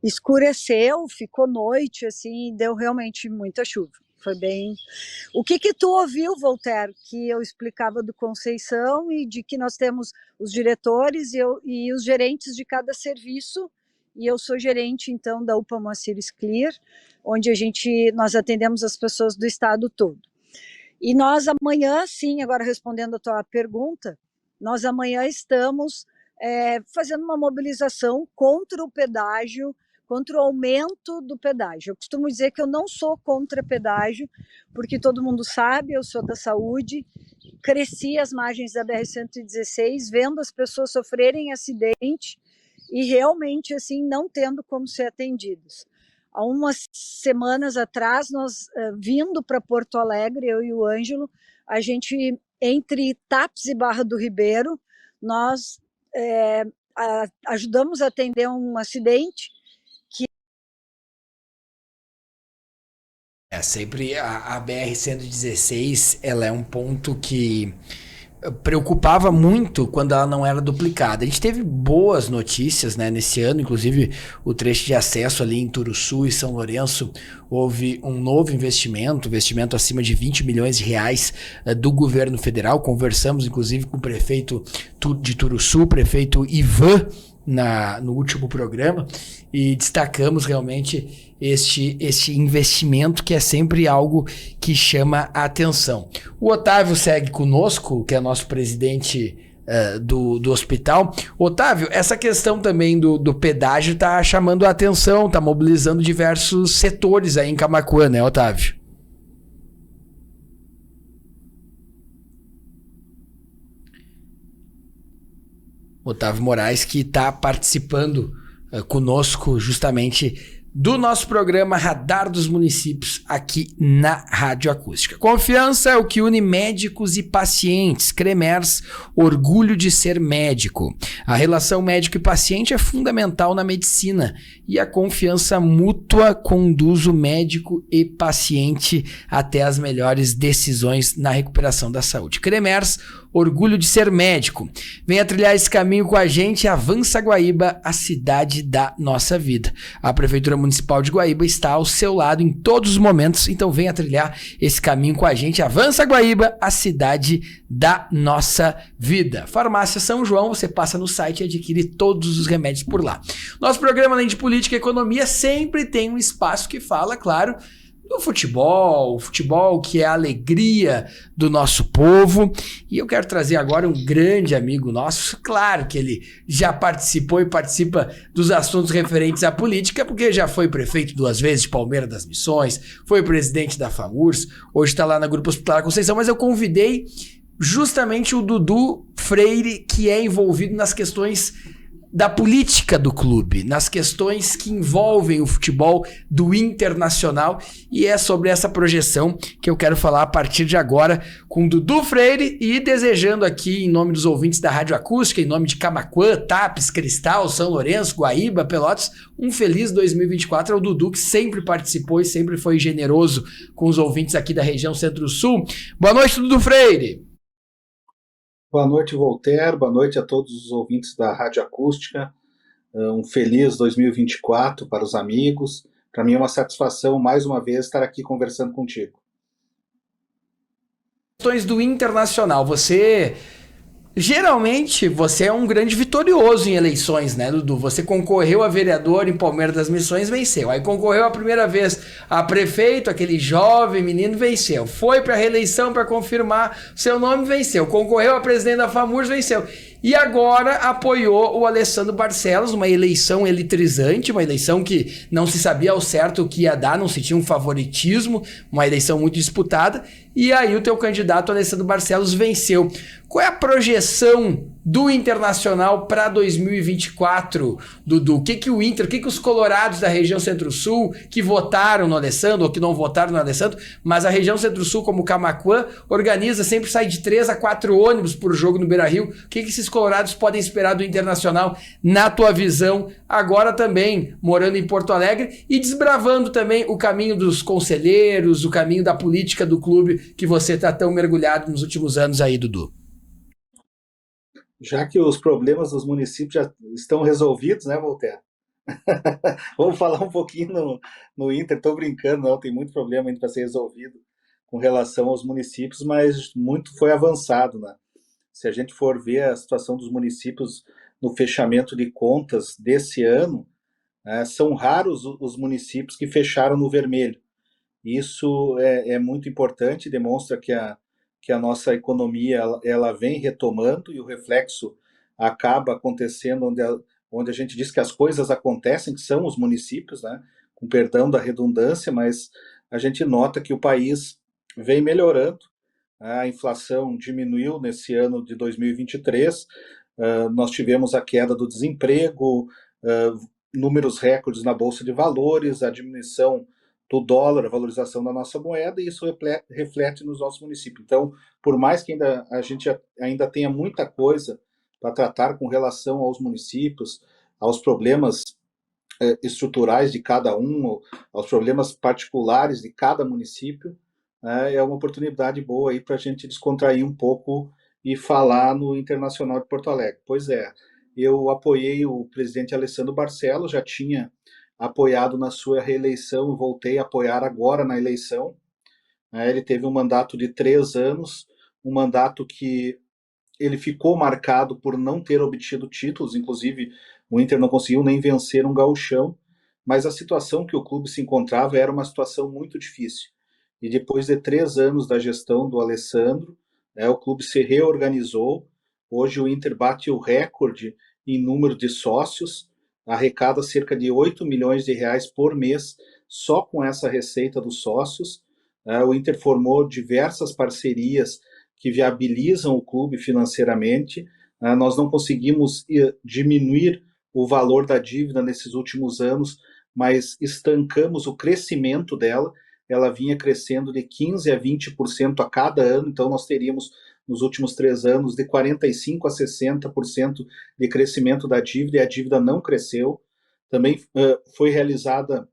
S5: escureceu, ficou noite, assim, deu realmente muita chuva. Foi bem... O que tu ouviu, Voltaire, que eu explicava do Conceição e de que nós temos os diretores e os gerentes de cada serviço, e eu sou gerente, então, da UPA Moacir Scliar, onde nós atendemos as pessoas do estado todo. E nós amanhã, sim, agora respondendo a tua pergunta, nós amanhã estamos fazendo uma mobilização contra o pedágio, contra o aumento do pedágio. Eu costumo dizer que eu não sou contra pedágio, porque todo mundo sabe, eu sou da saúde, cresci às margens da BR-116, vendo as pessoas sofrerem acidente e realmente assim não tendo como ser atendidos. Há umas semanas atrás, nós vindo para Porto Alegre, eu e o Ângelo, a gente, entre Tapes e Barra do Ribeiro, nós ajudamos a atender um acidente que...
S2: Sempre a BR-116, ela é um ponto que preocupava muito quando ela não era duplicada. A gente teve boas notícias, né, nesse ano, inclusive o trecho de acesso ali em Turuçu e São Lourenço, houve um novo investimento acima de 20 milhões de reais do governo federal. Conversamos inclusive com o prefeito de Turuçu, o prefeito Ivan, no último programa, e destacamos realmente este investimento, que é sempre algo que chama a atenção. O Otávio segue conosco, que é nosso presidente do hospital. Otávio, essa questão também do pedágio está chamando a atenção, está mobilizando diversos setores aí em Camaquã, né, Otávio? Otávio Moraes, que está participando conosco justamente do nosso programa Radar dos Municípios aqui na Rádio Acústica. Confiança é o que une médicos e pacientes. Cremers, orgulho de ser médico. A relação médico e paciente é fundamental na medicina e a confiança mútua conduz o médico e paciente até as melhores decisões na recuperação da saúde. Cremers, orgulho de ser médico. Venha trilhar esse caminho com a gente. Avança Guaíba, a cidade da nossa vida. A Prefeitura Municipal de Guaíba está ao seu lado em todos os momentos, então venha trilhar esse caminho com a gente. Avança Guaíba, a cidade da nossa vida. Farmácia São João, você passa no site e adquire todos os remédios por lá. Nosso programa, além de política e economia, sempre tem um espaço que fala, claro, do futebol, o futebol que é a alegria do nosso povo. E eu quero trazer agora um grande amigo nosso. Claro que ele já participou e participa dos assuntos referentes à política, porque já foi prefeito 2 vezes de Palmeira das Missões, foi presidente da FAMURS, hoje está lá na Grupo Hospitalar Conceição, mas eu convidei justamente o Dudu Freire, que é envolvido nas questões da política do clube, nas questões que envolvem o futebol do Internacional, e é sobre essa projeção que eu quero falar a partir de agora com Dudu Freire, e desejando aqui, em nome dos ouvintes da Rádio Acústica, em nome de Camaquã, Tapes, Cristal, São Lourenço, Guaíba, Pelotas, um feliz 2024 ao Dudu, que sempre participou e sempre foi generoso com os ouvintes aqui da região Centro-Sul. Boa noite, Dudu Freire!
S6: Boa noite, Voltaire. Boa noite a todos os ouvintes da Rádio Acústica. Um feliz 2024 para os amigos. Para mim é uma satisfação, mais uma vez, estar aqui conversando contigo.
S2: Questões do Internacional. Geralmente, você é um grande vitorioso em eleições, né, Dudu? Você concorreu a vereador em Palmeiras das Missões, venceu. Aí concorreu a primeira vez a prefeito, aquele jovem menino, venceu. Foi para a reeleição para confirmar seu nome, venceu. Concorreu a presidente da FAMURS, venceu. E agora apoiou o Alessandro Barcelos, uma eleição eletrizante, uma eleição que não se sabia ao certo o que ia dar, não se tinha um favoritismo, uma eleição muito disputada. E aí o teu candidato, Alessandro Barcelos, venceu. Qual é a projeção do Internacional para 2024, Dudu? O que os colorados da região Centro-Sul que votaram no Alessandro ou que não votaram no Alessandro, mas a região Centro-Sul, como Camaquã, organiza, sempre sai de 3 a 4 ônibus por jogo no Beira-Rio. O que esses colorados podem esperar do Internacional, na tua visão, agora também morando em Porto Alegre e desbravando também o caminho dos conselheiros, o caminho da política do clube que você está tão mergulhado nos últimos anos aí, Dudu?
S6: Já que os problemas dos municípios já estão resolvidos, né, Voltaire? Vamos falar um pouquinho no Inter. Estou brincando, não, tem muito problema ainda para ser resolvido com relação aos municípios, mas muito foi avançado, né? Se a gente for ver a situação dos municípios no fechamento de contas desse ano, são raros os municípios que fecharam no vermelho. Isso é muito importante, demonstra que a nossa economia ela vem retomando e o reflexo acaba acontecendo onde a gente diz que as coisas acontecem, que são os municípios, né? Com perdão da redundância, mas a gente nota que o país vem melhorando. A inflação diminuiu nesse ano de 2023, nós tivemos a queda do desemprego, números recordes na Bolsa de Valores, a diminuição do dólar, a valorização da nossa moeda, e isso reflete nos nossos municípios. Então, por mais que a gente ainda tenha muita coisa para tratar com relação aos municípios, aos problemas estruturais de cada um, aos problemas particulares de cada município, é uma oportunidade boa aí para a gente descontrair um pouco e falar no Internacional de Porto Alegre. Pois é, eu apoiei o presidente Alessandro Barcelos, já tinha apoiado na sua reeleição e voltei a apoiar agora na eleição. Ele teve um mandato de 3 anos, um mandato que ele ficou marcado por não ter obtido títulos, inclusive o Inter não conseguiu nem vencer um gauchão, mas a situação que o clube se encontrava era uma situação muito difícil. E depois de 3 anos da gestão do Alessandro, o clube se reorganizou. Hoje o Inter bate o recorde em número de sócios, arrecada cerca de 8 milhões de reais por mês só com essa receita dos sócios. O Inter formou diversas parcerias que viabilizam o clube financeiramente. Nós não conseguimos diminuir o valor da dívida nesses últimos anos, mas estancamos o crescimento dela. Ela vinha crescendo de 15% a 20% a cada ano, então nós teríamos nos últimos 3 anos de 45% a 60% de crescimento da dívida, e a dívida não cresceu. Também foi realizada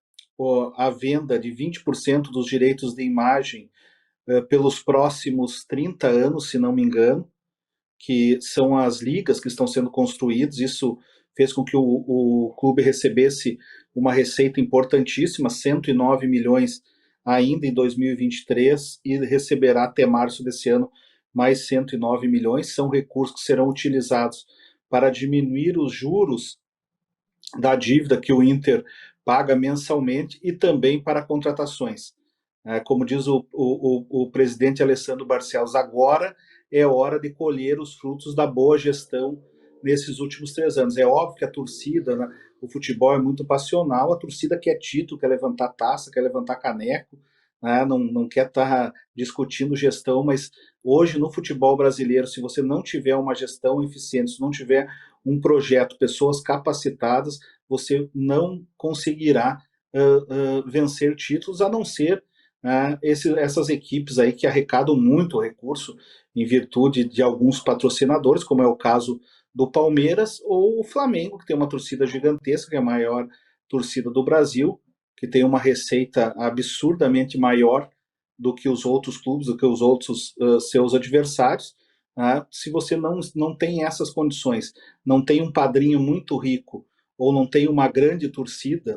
S6: a venda de 20% dos direitos de imagem pelos próximos 30 anos, se não me engano, que são as ligas que estão sendo construídas. Isso fez com que o clube recebesse uma receita importantíssima, 109 milhões ainda em 2023, e receberá até março desse ano mais 109 milhões. São recursos que serão utilizados para diminuir os juros da dívida que o Inter paga mensalmente e também para contratações. Como diz o presidente Alessandro Barcelos, agora é hora de colher os frutos da boa gestão nesses últimos 3 anos. É óbvio que a torcida, né, o futebol é muito passional, a torcida quer título, quer levantar taça, quer levantar caneco, né? Não quer estar discutindo gestão, mas hoje no futebol brasileiro, se você não tiver uma gestão eficiente, se não tiver um projeto, pessoas capacitadas, você não conseguirá vencer títulos, a não ser essas equipes aí que arrecadam muito recurso em virtude de alguns patrocinadores, como é o caso do Palmeiras, ou o Flamengo, que tem uma torcida gigantesca, que é a maior torcida do Brasil, que tem uma receita absurdamente maior do que os outros clubes, do que os outros seus adversários. Se você não tem essas condições, não tem um padrinho muito rico, ou não tem uma grande torcida,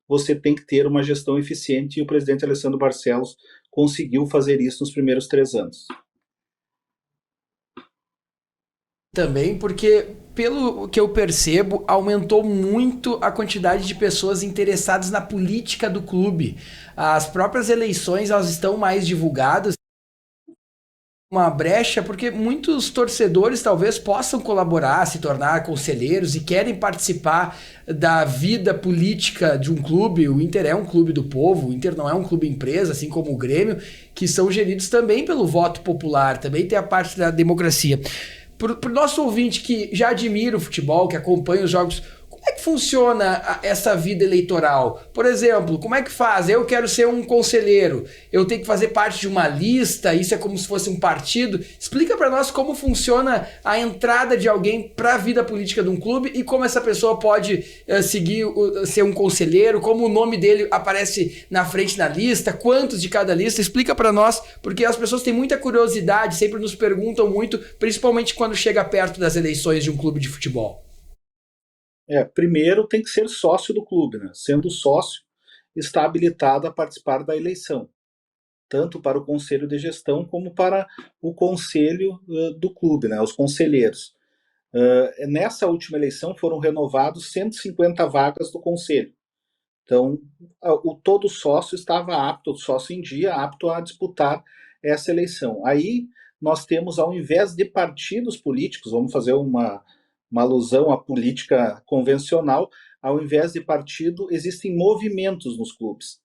S6: você tem que ter uma gestão eficiente, e o presidente Alessandro Barcelos conseguiu fazer isso nos primeiros 3 anos.
S2: Também porque, pelo que eu percebo, aumentou muito a quantidade de pessoas interessadas na política do clube. As próprias eleições, elas estão mais divulgadas, uma brecha, porque muitos torcedores talvez possam colaborar, se tornar conselheiros e querem participar da vida política de um clube. O Inter é um clube do povo, o Inter não é um clube empresa, assim como o Grêmio, que são geridos também pelo voto popular, também tem a parte da democracia. Pro nosso ouvinte que já admira o futebol, que acompanha os jogos, como é que funciona essa vida eleitoral? Por exemplo, como é que faz? Eu quero ser um conselheiro, eu tenho que fazer parte de uma lista, isso é como se fosse um partido. Explica para nós como funciona a entrada de alguém para a vida política de um clube e como essa pessoa pode ser um conselheiro, como o nome dele aparece na frente da lista, quantos de cada lista. Explica para nós, porque as pessoas têm muita curiosidade, sempre nos perguntam muito, principalmente quando chega perto das eleições de um clube de futebol.
S6: Primeiro tem que ser sócio do clube, né? Sendo sócio, está habilitado a participar da eleição, tanto para o conselho de gestão como para o conselho do clube, né? Os conselheiros. Nessa última eleição foram renovados 150 vagas do conselho. Então, todo sócio estava apto, o sócio em dia, apto a disputar essa eleição. Aí nós temos, ao invés de partidos políticos, vamos fazer uma alusão à política convencional, ao invés de partido, existem movimentos nos clubes.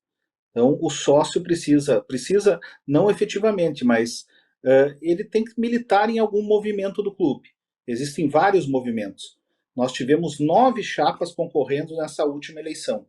S6: Então, o sócio precisa não efetivamente, mas ele tem que militar em algum movimento do clube. Existem vários movimentos. Nós tivemos 9 chapas concorrendo nessa última eleição.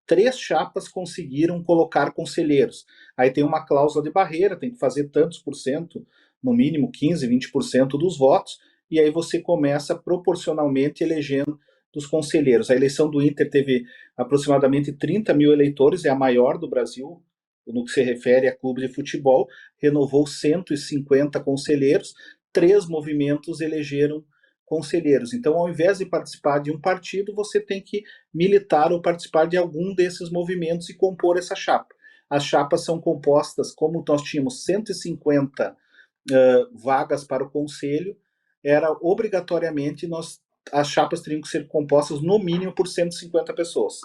S6: 3 chapas conseguiram colocar conselheiros. Aí tem uma cláusula de barreira, tem que fazer tantos por cento, no mínimo 15, 20% dos votos, e aí você começa proporcionalmente elegendo dos conselheiros. A eleição do Inter teve aproximadamente 30 mil eleitores, é a maior do Brasil, no que se refere a clube de futebol, renovou 150 conselheiros, 3 movimentos elegeram conselheiros. Então, ao invés de participar de um partido, você tem que militar ou participar de algum desses movimentos e compor essa chapa. As chapas são compostas, como nós tínhamos 150 vagas para o conselho, era obrigatoriamente as chapas teriam que ser compostas no mínimo por 150 pessoas.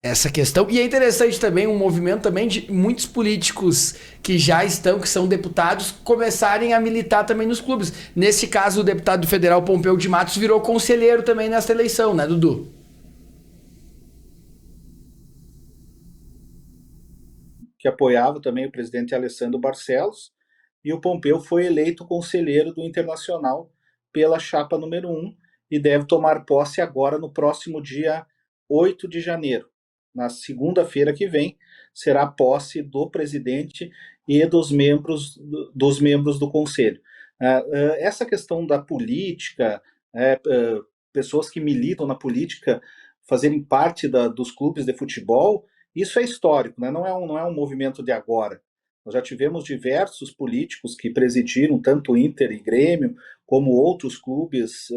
S2: Essa questão, e é interessante também um movimento também de muitos políticos que são deputados, começarem a militar também nos clubes. Nesse caso, o deputado federal Pompeu de Matos virou conselheiro também nessa eleição, né, Dudu?
S6: Que apoiava também o presidente Alessandro Barcelos, e o Pompeu foi eleito conselheiro do Internacional pela chapa número 1 e deve tomar posse agora no próximo dia 8 de janeiro. Na segunda-feira que vem, será a posse do presidente e dos membros do conselho. Essa questão da política, pessoas que militam na política fazerem parte dos clubes de futebol, isso é histórico, né? Não é um movimento de agora. Nós já tivemos diversos políticos que presidiram tanto Inter e Grêmio, como outros clubes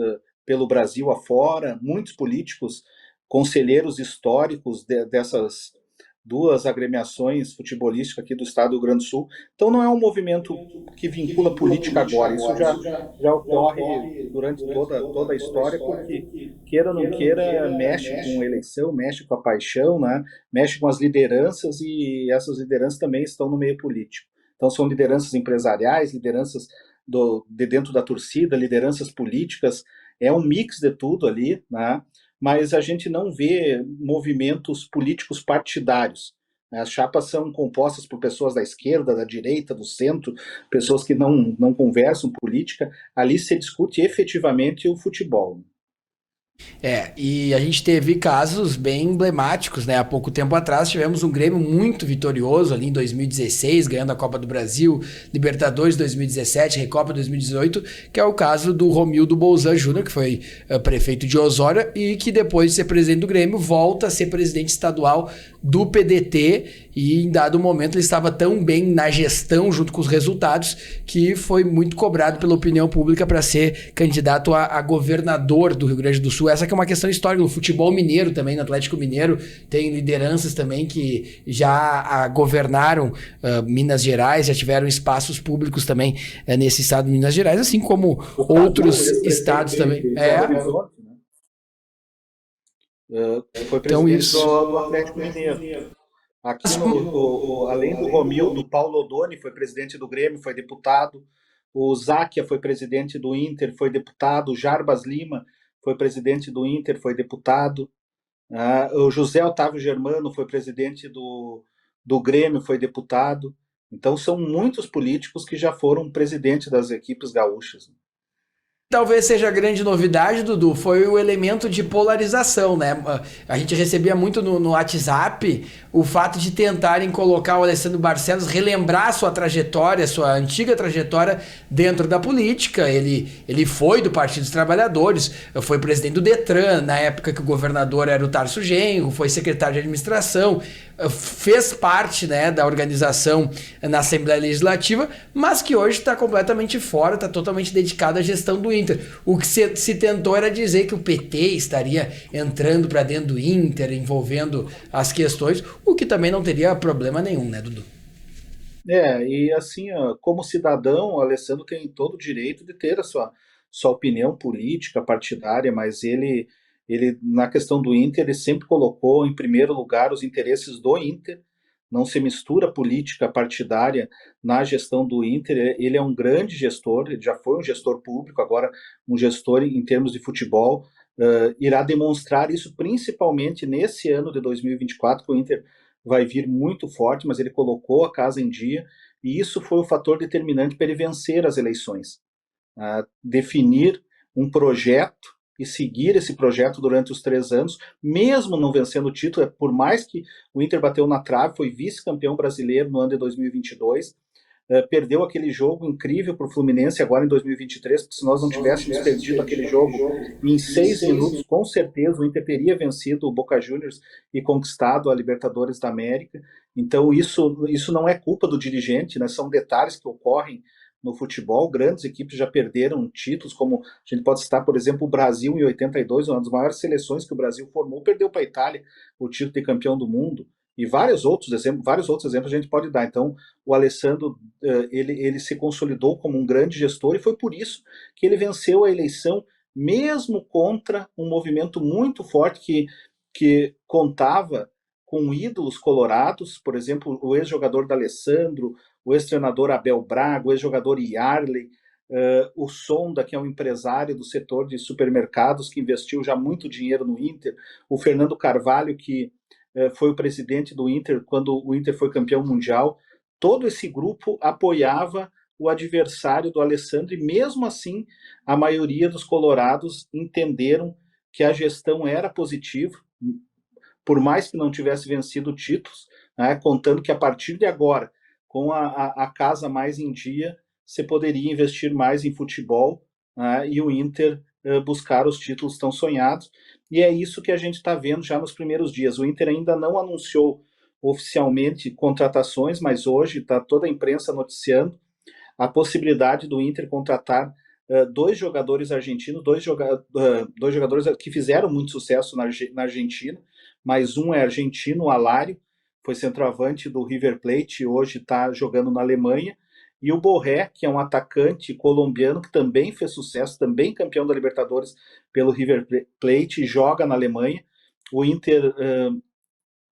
S6: pelo Brasil afora, muitos políticos, conselheiros históricos dessas 2 agremiações futebolísticas aqui do estado do Rio Grande do Sul. Então não é um movimento que vincula política agora, isso já ocorre durante toda a história, porque queira ou não queira, mexe com a eleição, mexe com a paixão, né? Mexe com as lideranças, e essas lideranças também estão no meio político. Então são lideranças empresariais, lideranças de dentro da torcida, lideranças políticas, é um mix de tudo ali, né? mas a gente não vê movimentos políticos partidários. As chapas são compostas por pessoas da esquerda, da direita, do centro, pessoas que não conversam política. Ali se discute efetivamente o futebol.
S2: E a gente teve casos bem emblemáticos, né? Há pouco tempo atrás tivemos um Grêmio muito vitorioso ali em 2016, ganhando a Copa do Brasil, Libertadores 2017, Recopa 2018, que é o caso do Romildo Bolzan Júnior, que foi prefeito de Osório e que depois de ser presidente do Grêmio volta a ser presidente estadual do PDT, e em dado momento ele estava tão bem na gestão junto com os resultados que foi muito cobrado pela opinião pública para ser candidato a governador do Rio Grande do Sul. Essa que é uma questão histórica. No futebol mineiro também, no Atlético Mineiro, tem lideranças também que já governaram Minas Gerais, já tiveram espaços públicos também nesse estado de Minas Gerais, assim como outros estados também.
S6: Foi presidente do Atlético Mineiro. Aqui, além do Romildo, o Paulo Odoni foi presidente do Grêmio, foi deputado. O Záquia foi presidente do Inter, foi deputado. O Jarbas Lima foi presidente do Inter, foi deputado. O José Otávio Germano foi presidente do Grêmio, foi deputado. Então, são muitos políticos que já foram presidentes das equipes gaúchas.
S2: Talvez seja a grande novidade, Dudu, foi o elemento de polarização, né? A gente recebia muito no WhatsApp o fato de tentarem colocar o Alessandro Barcelos, relembrar sua trajetória, sua antiga trajetória dentro da política. Ele foi do Partido dos Trabalhadores, foi presidente do Detran, na época que o governador era o Tarso Genro, foi secretário de administração, fez parte, né, da organização na Assembleia Legislativa, mas que hoje está completamente fora, está totalmente dedicado à gestão do Inter. O que se tentou era dizer que o PT estaria entrando para dentro do Inter, envolvendo as questões, o que também não teria problema nenhum, né, Dudu?
S6: E assim, como cidadão, o Alessandro tem todo o direito de ter a sua opinião política, partidária, mas ele, na questão do Inter, ele sempre colocou em primeiro lugar os interesses do Inter, não se mistura política partidária na gestão do Inter. Ele é um grande gestor, ele já foi um gestor público, agora um gestor em termos de futebol, irá demonstrar isso principalmente nesse ano de 2024, que o Inter vai vir muito forte, mas ele colocou a casa em dia, e isso foi o fator determinante para ele vencer as eleições. Definir um projeto e seguir esse projeto durante os 3 anos, mesmo não vencendo o título, por mais que o Inter bateu na trave, foi vice-campeão brasileiro no ano de 2022, perdeu aquele jogo incrível para o Fluminense agora em 2023, porque se nós não tivéssemos perdido aquele jogo em 6 minutos, com certeza o Inter teria vencido o Boca Juniors e conquistado a Libertadores da América. Então isso não é culpa do dirigente, né? São detalhes que ocorrem no futebol. Grandes equipes já perderam títulos, como a gente pode citar, por exemplo, o Brasil em 82, uma das maiores seleções que o Brasil formou, perdeu para a Itália o título de campeão do mundo. E vários outros exemplos a gente pode dar. Então, o Alessandro, ele se consolidou como um grande gestor, e foi por isso que ele venceu a eleição, mesmo contra um movimento muito forte que contava com ídolos colorados, por exemplo, o ex-jogador D'Alessandro, o ex-treinador Abel Braga, o ex-jogador Yarley, o Sonda, que é um empresário do setor de supermercados, que investiu já muito dinheiro no Inter, o Fernando Carvalho, que foi o presidente do Inter quando o Inter foi campeão mundial. Todo esse grupo apoiava o adversário do Alessandro, e mesmo assim a maioria dos colorados entenderam que a gestão era positiva, por mais que não tivesse vencido títulos, né, contando que a partir de agora, com a casa mais em dia, você poderia investir mais em futebol, né, e o Inter buscar os títulos tão sonhados. E é isso que a gente está vendo já nos primeiros dias. O Inter ainda não anunciou oficialmente contratações, mas hoje está toda a imprensa noticiando a possibilidade do Inter contratar 2 jogadores argentinos, dois jogadores que fizeram muito sucesso na Argentina, mas um é argentino, o Alário, foi centroavante do River Plate e hoje está jogando na Alemanha, e o Borré, que é um atacante colombiano que também fez sucesso, também campeão da Libertadores pelo River Plate, joga na Alemanha. O Inter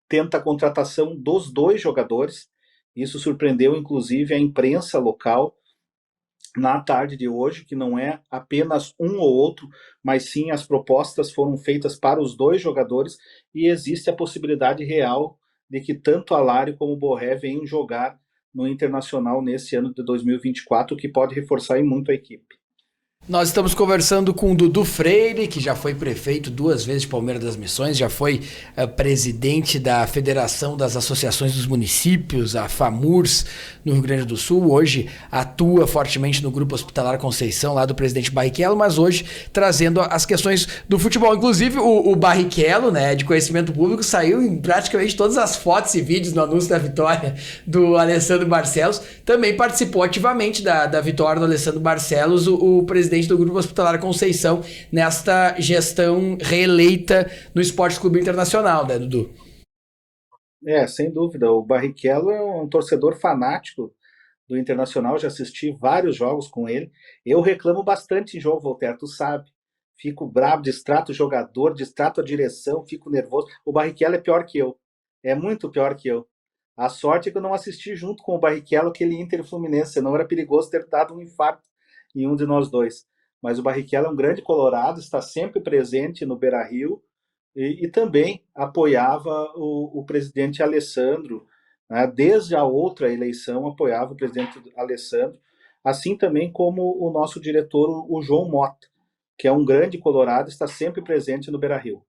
S6: tenta a contratação dos 2 jogadores, isso surpreendeu inclusive a imprensa local, na tarde de hoje, que não é apenas um ou outro, mas sim as propostas foram feitas para os dois jogadores e existe a possibilidade real de que tanto Alário como Borré venham jogar no Internacional nesse ano de 2024, o que pode reforçar e muito a equipe.
S2: Nós estamos conversando com o Dudu Freire, que já foi prefeito 2 vezes de Palmeiras das Missões, já foi presidente da Federação das Associações dos Municípios, a FAMURS, no Rio Grande do Sul. Hoje atua fortemente no Grupo Hospitalar Conceição, lá do presidente Barrichello, mas hoje trazendo as questões do futebol. Inclusive, o Barrichello, né, de conhecimento público, saiu em praticamente todas as fotos e vídeos no anúncio da vitória do Alessandro Barcelos. Também participou ativamente da vitória do Alessandro Barcelos, o presidente do Grupo Hospitalar Conceição, nesta gestão reeleita no Esporte Clube Internacional, né, Dudu?
S6: Sem dúvida. O Barrichello é um torcedor fanático do Internacional, já assisti vários jogos com ele. Eu reclamo bastante em jogo, Voltaire, tu sabe. Fico bravo, distrato o jogador, distrato a direção, fico nervoso. O Barrichello é pior que eu. É muito pior que eu. A sorte é que eu não assisti junto com o Barrichello aquele Inter Fluminense, senão era perigoso ter dado um infarto em um de nós dois. Mas o Barrichello é um grande colorado, está sempre presente no Beira-Rio e também apoiava o presidente Alessandro, né? Desde a outra eleição apoiava o presidente Alessandro, assim também como o nosso diretor, o João Mota, que é um grande colorado, está sempre presente no Beira-Rio.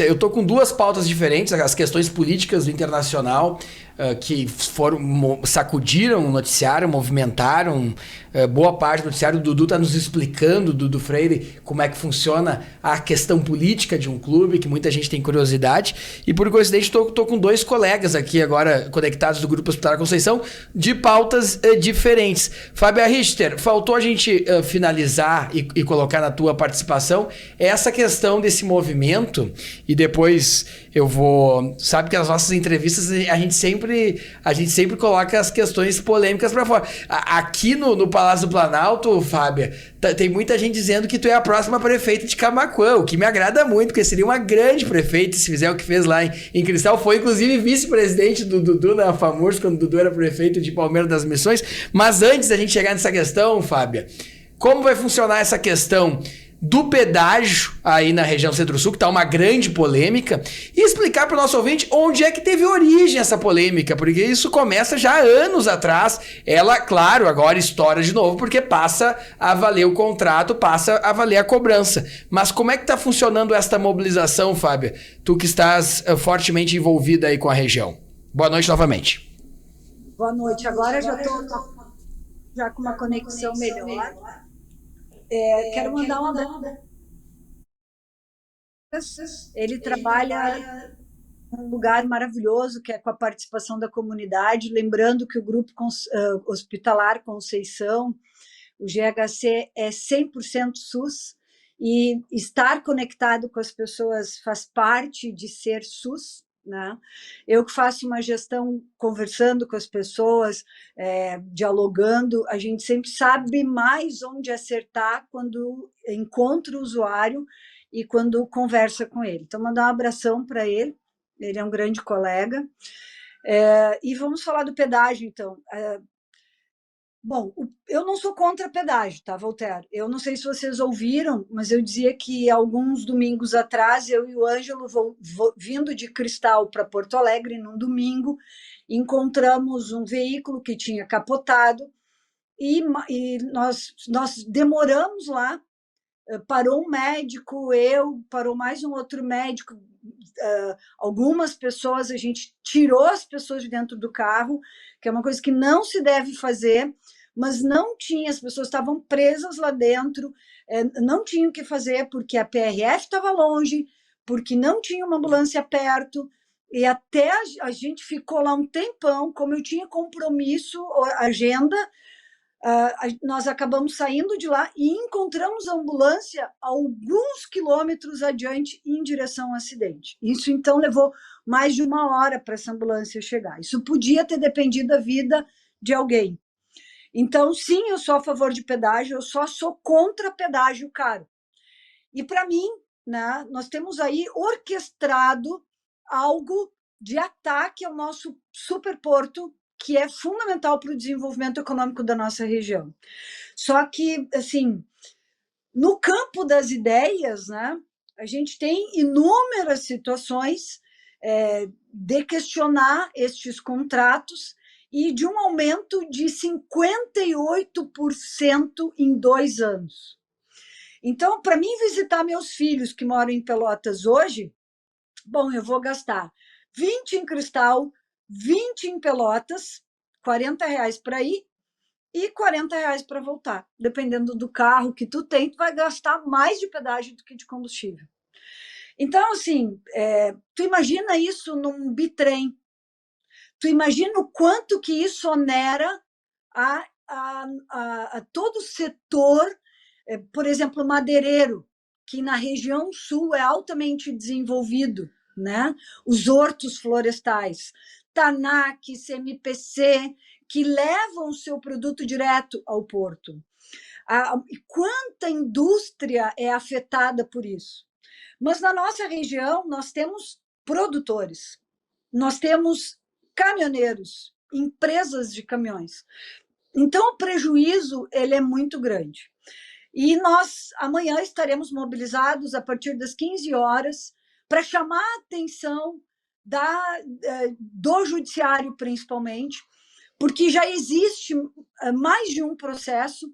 S2: Eu tô com 2 pautas diferentes, as questões políticas do Internacional, que sacudiram o noticiário, movimentaram boa parte do noticiário. O Dudu tá nos explicando, Dudu Freire, como é que funciona a questão política de um clube, que muita gente tem curiosidade. E por coincidência, tô com 2 colegas aqui agora conectados do Grupo Hospitalar Conceição, de pautas diferentes. Fábio Richter, faltou a gente finalizar e colocar na tua participação essa questão desse movimento. E depois eu vou... Sabe que nas nossas entrevistas a gente sempre coloca as questões polêmicas para fora. Aqui no Palácio do Planalto, Fábio, tem muita gente dizendo que tu é a próxima prefeita de Camaquã, o que me agrada muito, porque seria uma grande prefeita se fizer o que fez lá em Cristal. Foi inclusive vice-presidente do Dudu na FAMURS, quando o Dudu era prefeito de Palmeiras das Missões. Mas antes da gente chegar nessa questão, Fábio, como vai funcionar essa questão do pedágio aí na região Centro-Sul, que tá uma grande polêmica, e explicar para o nosso ouvinte onde é que teve origem essa polêmica, porque isso começa já há anos atrás. Ela, claro, agora estoura de novo, porque passa a valer o contrato, passa a valer a cobrança. Mas como é que tá funcionando esta mobilização, Fábio? Tu que estás fortemente envolvida aí com a região. Boa noite novamente.
S5: Boa noite. Agora já estou já com uma conexão melhor. Quero mandar um abraço. Ele trabalha num lugar maravilhoso, que é com a participação da comunidade. Lembrando que o Grupo Hospitalar Conceição, o GHC, é 100% SUS, e estar conectado com as pessoas faz parte de ser SUS. Né? Eu que faço uma gestão conversando com as pessoas, dialogando, a gente sempre sabe mais onde acertar quando encontra o usuário e quando conversa com ele. Então, mandar um abração para ele, ele é um grande colega. E vamos falar do pedágio, então. Bom, eu não sou contra pedágio, tá, Voltaire? Eu não sei se vocês ouviram, mas eu dizia que alguns domingos atrás, eu e o Ângelo, vindo de Cristal para Porto Alegre, num domingo, encontramos um veículo que tinha capotado e nós demoramos lá. Parou um médico, parou mais um outro médico, algumas pessoas, a gente tirou as pessoas de dentro do carro, que é uma coisa que não se deve fazer, mas não tinha, as pessoas estavam presas lá dentro, não tinham o que fazer, porque a PRF estava longe, porque não tinha uma ambulância perto, e até a gente ficou lá um tempão, como eu tinha compromisso, agenda, nós acabamos saindo de lá e encontramos a ambulância alguns quilômetros adiante em direção ao acidente. Isso, então, levou mais de 1 hora para essa ambulância chegar. Isso podia ter dependido da vida de alguém. Então, sim, eu sou a favor de pedágio, eu só sou contra pedágio caro. E, para mim, né, nós temos aí orquestrado algo de ataque ao nosso superporto, que é fundamental para o desenvolvimento econômico da nossa região. Só que, assim, no campo das ideias, né, a gente tem inúmeras situações de questionar estes contratos e de um aumento de 58% em 2 anos. Então, para mim visitar meus filhos que moram em Pelotas hoje, bom, eu vou gastar 20 em Cristal, 20 em Pelotas, R$ 40 para ir e R$ 40 para voltar. Dependendo do carro que tu tem, tu vai gastar mais de pedágio do que de combustível. Então, assim, tu imagina isso num bitrem. Tu imagina o quanto que isso onera a todo o setor, por exemplo, madeireiro, que na região sul é altamente desenvolvido, né? Os hortos florestais, TANAC, CMPC, que levam o seu produto direto ao porto. Quanta indústria é afetada por isso? Mas na nossa região nós temos produtores, nós temos caminhoneiros, empresas de caminhões. Então o prejuízo ele é muito grande. E nós amanhã estaremos mobilizados a partir das 15 horas para chamar a atenção do judiciário, principalmente, porque já existe mais de um processo.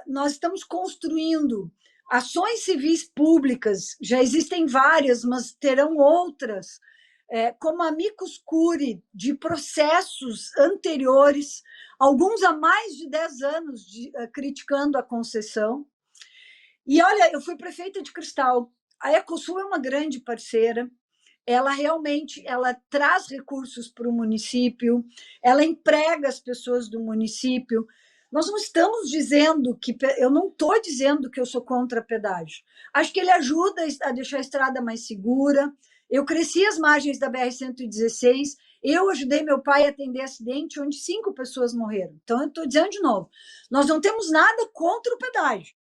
S5: Nós estamos construindo ações civis públicas, já existem várias, mas terão outras, como amicus curiae, de processos anteriores, alguns há mais de 10 anos, criticando a concessão. E olha, eu fui prefeita de Cristal. A Ecosul é uma grande parceira, ela realmente traz recursos para o município, ela emprega as pessoas do município. Nós não estamos dizendo eu não estou dizendo que eu sou contra pedágio. Acho que ele ajuda a deixar a estrada mais segura. Eu cresci às margens da BR-116, eu ajudei meu pai a atender acidente onde 5 pessoas morreram. Então, eu estou dizendo de novo, nós não temos nada contra o pedágio,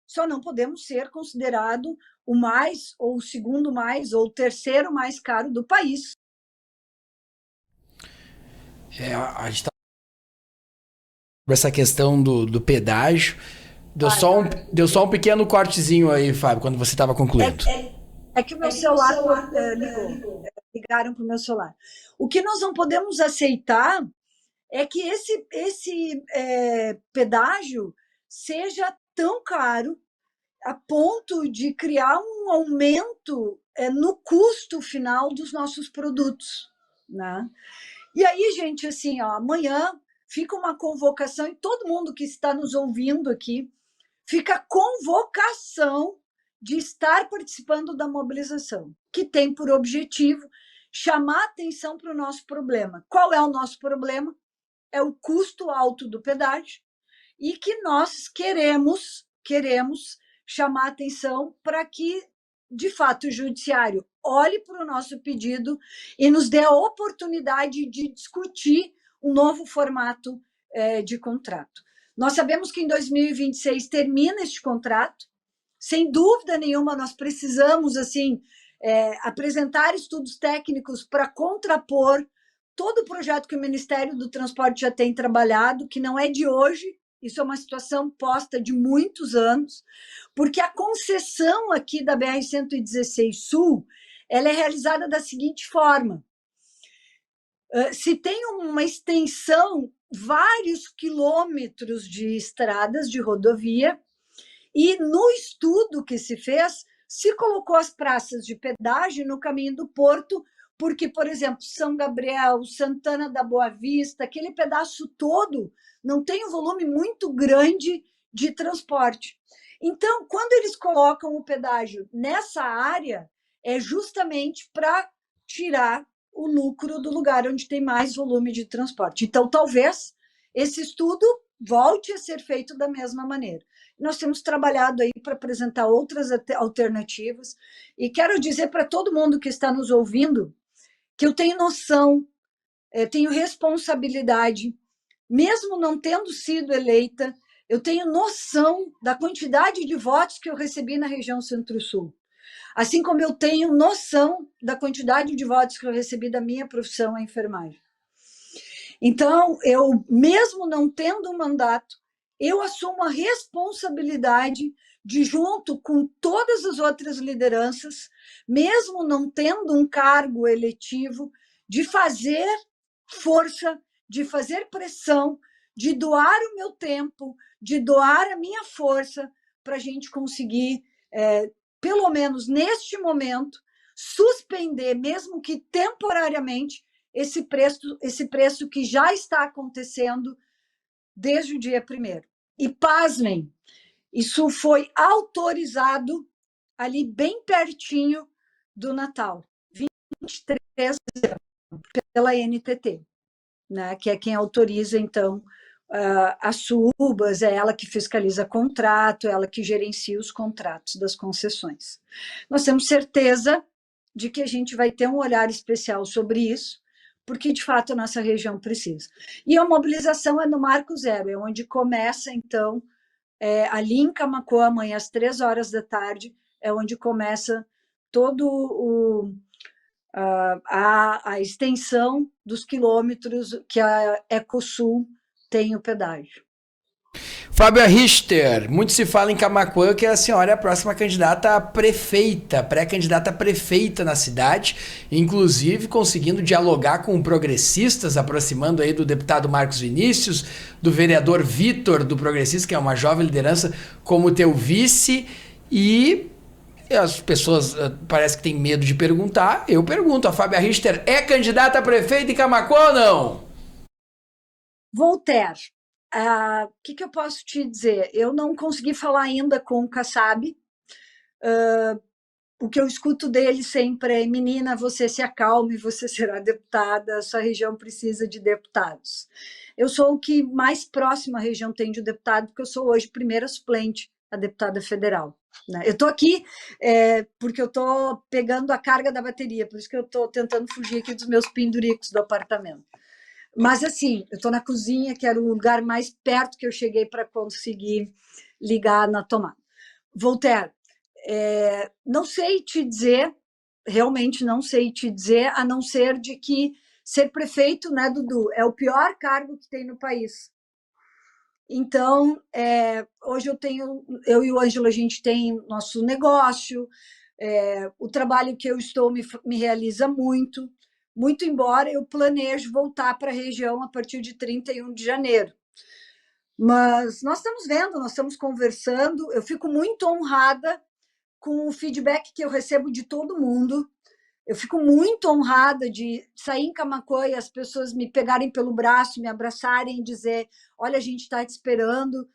S5: só não podemos ser considerado o mais, ou o segundo mais, ou o terceiro mais caro do país.
S2: A gente está sobre essa questão do pedágio. Deu só um pequeno cortezinho aí, Fábio, quando você estava concluindo.
S5: É que o meu celular ligou. Ligaram para o meu celular. O que nós não podemos aceitar é que esse pedágio seja tão caro a ponto de criar um aumento no custo final dos nossos produtos, né? E aí, gente, assim, amanhã fica uma convocação, e todo mundo que está nos ouvindo aqui, fica a convocação de estar participando da mobilização, que tem por objetivo chamar atenção para o nosso problema. Qual é o nosso problema? É o custo alto do pedágio, e que nós queremos chamar atenção para que, de fato, o judiciário olhe para o nosso pedido e nos dê a oportunidade de discutir um novo formato de contrato. Nós sabemos que em 2026 termina este contrato. Sem dúvida nenhuma, nós precisamos apresentar estudos técnicos para contrapor todo o projeto que o Ministério do Transporte já tem trabalhado, que não é de hoje. Isso é uma situação posta de muitos anos, porque a concessão aqui da BR-116 Sul, ela é realizada da seguinte forma: se tem uma extensão, vários quilômetros de estradas, de rodovia, e no estudo que se fez, se colocou as praças de pedágio no caminho do porto, porque, por exemplo, São Gabriel, Santana da Boa Vista, aquele pedaço todo não tem um volume muito grande de transporte. Então, quando eles colocam o pedágio nessa área, é justamente para tirar o lucro do lugar onde tem mais volume de transporte. Então, talvez esse estudo volte a ser feito da mesma maneira. Nós temos trabalhado aí para apresentar outras alternativas, e quero dizer para todo mundo que está nos ouvindo que eu tenho noção, tenho responsabilidade, mesmo não tendo sido eleita, eu tenho noção da quantidade de votos que eu recebi na região Centro-Sul, assim como eu tenho noção da quantidade de votos que eu recebi da minha profissão, a enfermagem. Então, eu, mesmo não tendo um mandato, eu assumo a responsabilidade de, junto com todas as outras lideranças, mesmo não tendo um cargo eletivo, de fazer força, de fazer pressão, de doar o meu tempo, de doar a minha força para a gente conseguir, pelo menos neste momento, suspender, mesmo que temporariamente, esse preço que já está acontecendo desde o dia 1º. E pasmem, isso foi autorizado ali bem pertinho do Natal, 23 de dezembro, pela NTT, né, que é quem autoriza, então, as subas, é ela que fiscaliza contrato, é ela que gerencia os contratos das concessões. Nós temos certeza de que a gente vai ter um olhar especial sobre isso, porque, de fato, a nossa região precisa. E a mobilização é no Marco Zero, é onde começa, então, ali em Camaquã, amanhã às 3 horas da tarde, é onde começa todo a extensão dos quilômetros que a Ecosul tem o pedágio.
S2: Fábia Richter, muito se fala em Camaquã que a senhora é a próxima candidata a prefeita, pré-candidata a prefeita na cidade, inclusive conseguindo dialogar com progressistas, aproximando aí do deputado Marcos Vinícius, do vereador Vitor, do Progressista, que é uma jovem liderança, como teu vice, e as pessoas parece que têm medo de perguntar. Eu pergunto, a Fábia Richter é candidata a prefeita em Camaquã ou não?
S5: Voltaire. O que eu posso te dizer? Eu não consegui falar ainda com o Kassab. O que eu escuto dele sempre é: menina, você se acalme, você será deputada, a sua região precisa de deputados. Eu sou o que mais próximo a região tem de deputado, porque eu sou hoje primeira suplente a deputada federal, né? Eu estou aqui porque eu estou pegando a carga da bateria, por isso que eu estou tentando fugir aqui dos meus penduricos do apartamento. Mas, assim, eu estou na cozinha, que era o lugar mais perto que eu cheguei para conseguir ligar na tomada. Voltaire, não sei te dizer, realmente não sei te dizer, a não ser de que ser prefeito, né, Dudu, é o pior cargo que tem no país. Então, hoje eu e o Ângelo, a gente tem nosso negócio, o trabalho que eu estou me realiza muito, embora eu planeje voltar para a região a partir de 31 de janeiro. Mas nós estamos vendo, nós estamos conversando, eu fico muito honrada com o feedback que eu recebo de todo mundo, eu fico muito honrada de sair em Camaquã e as pessoas me pegarem pelo braço, me abraçarem e dizer: olha, a gente está te esperando,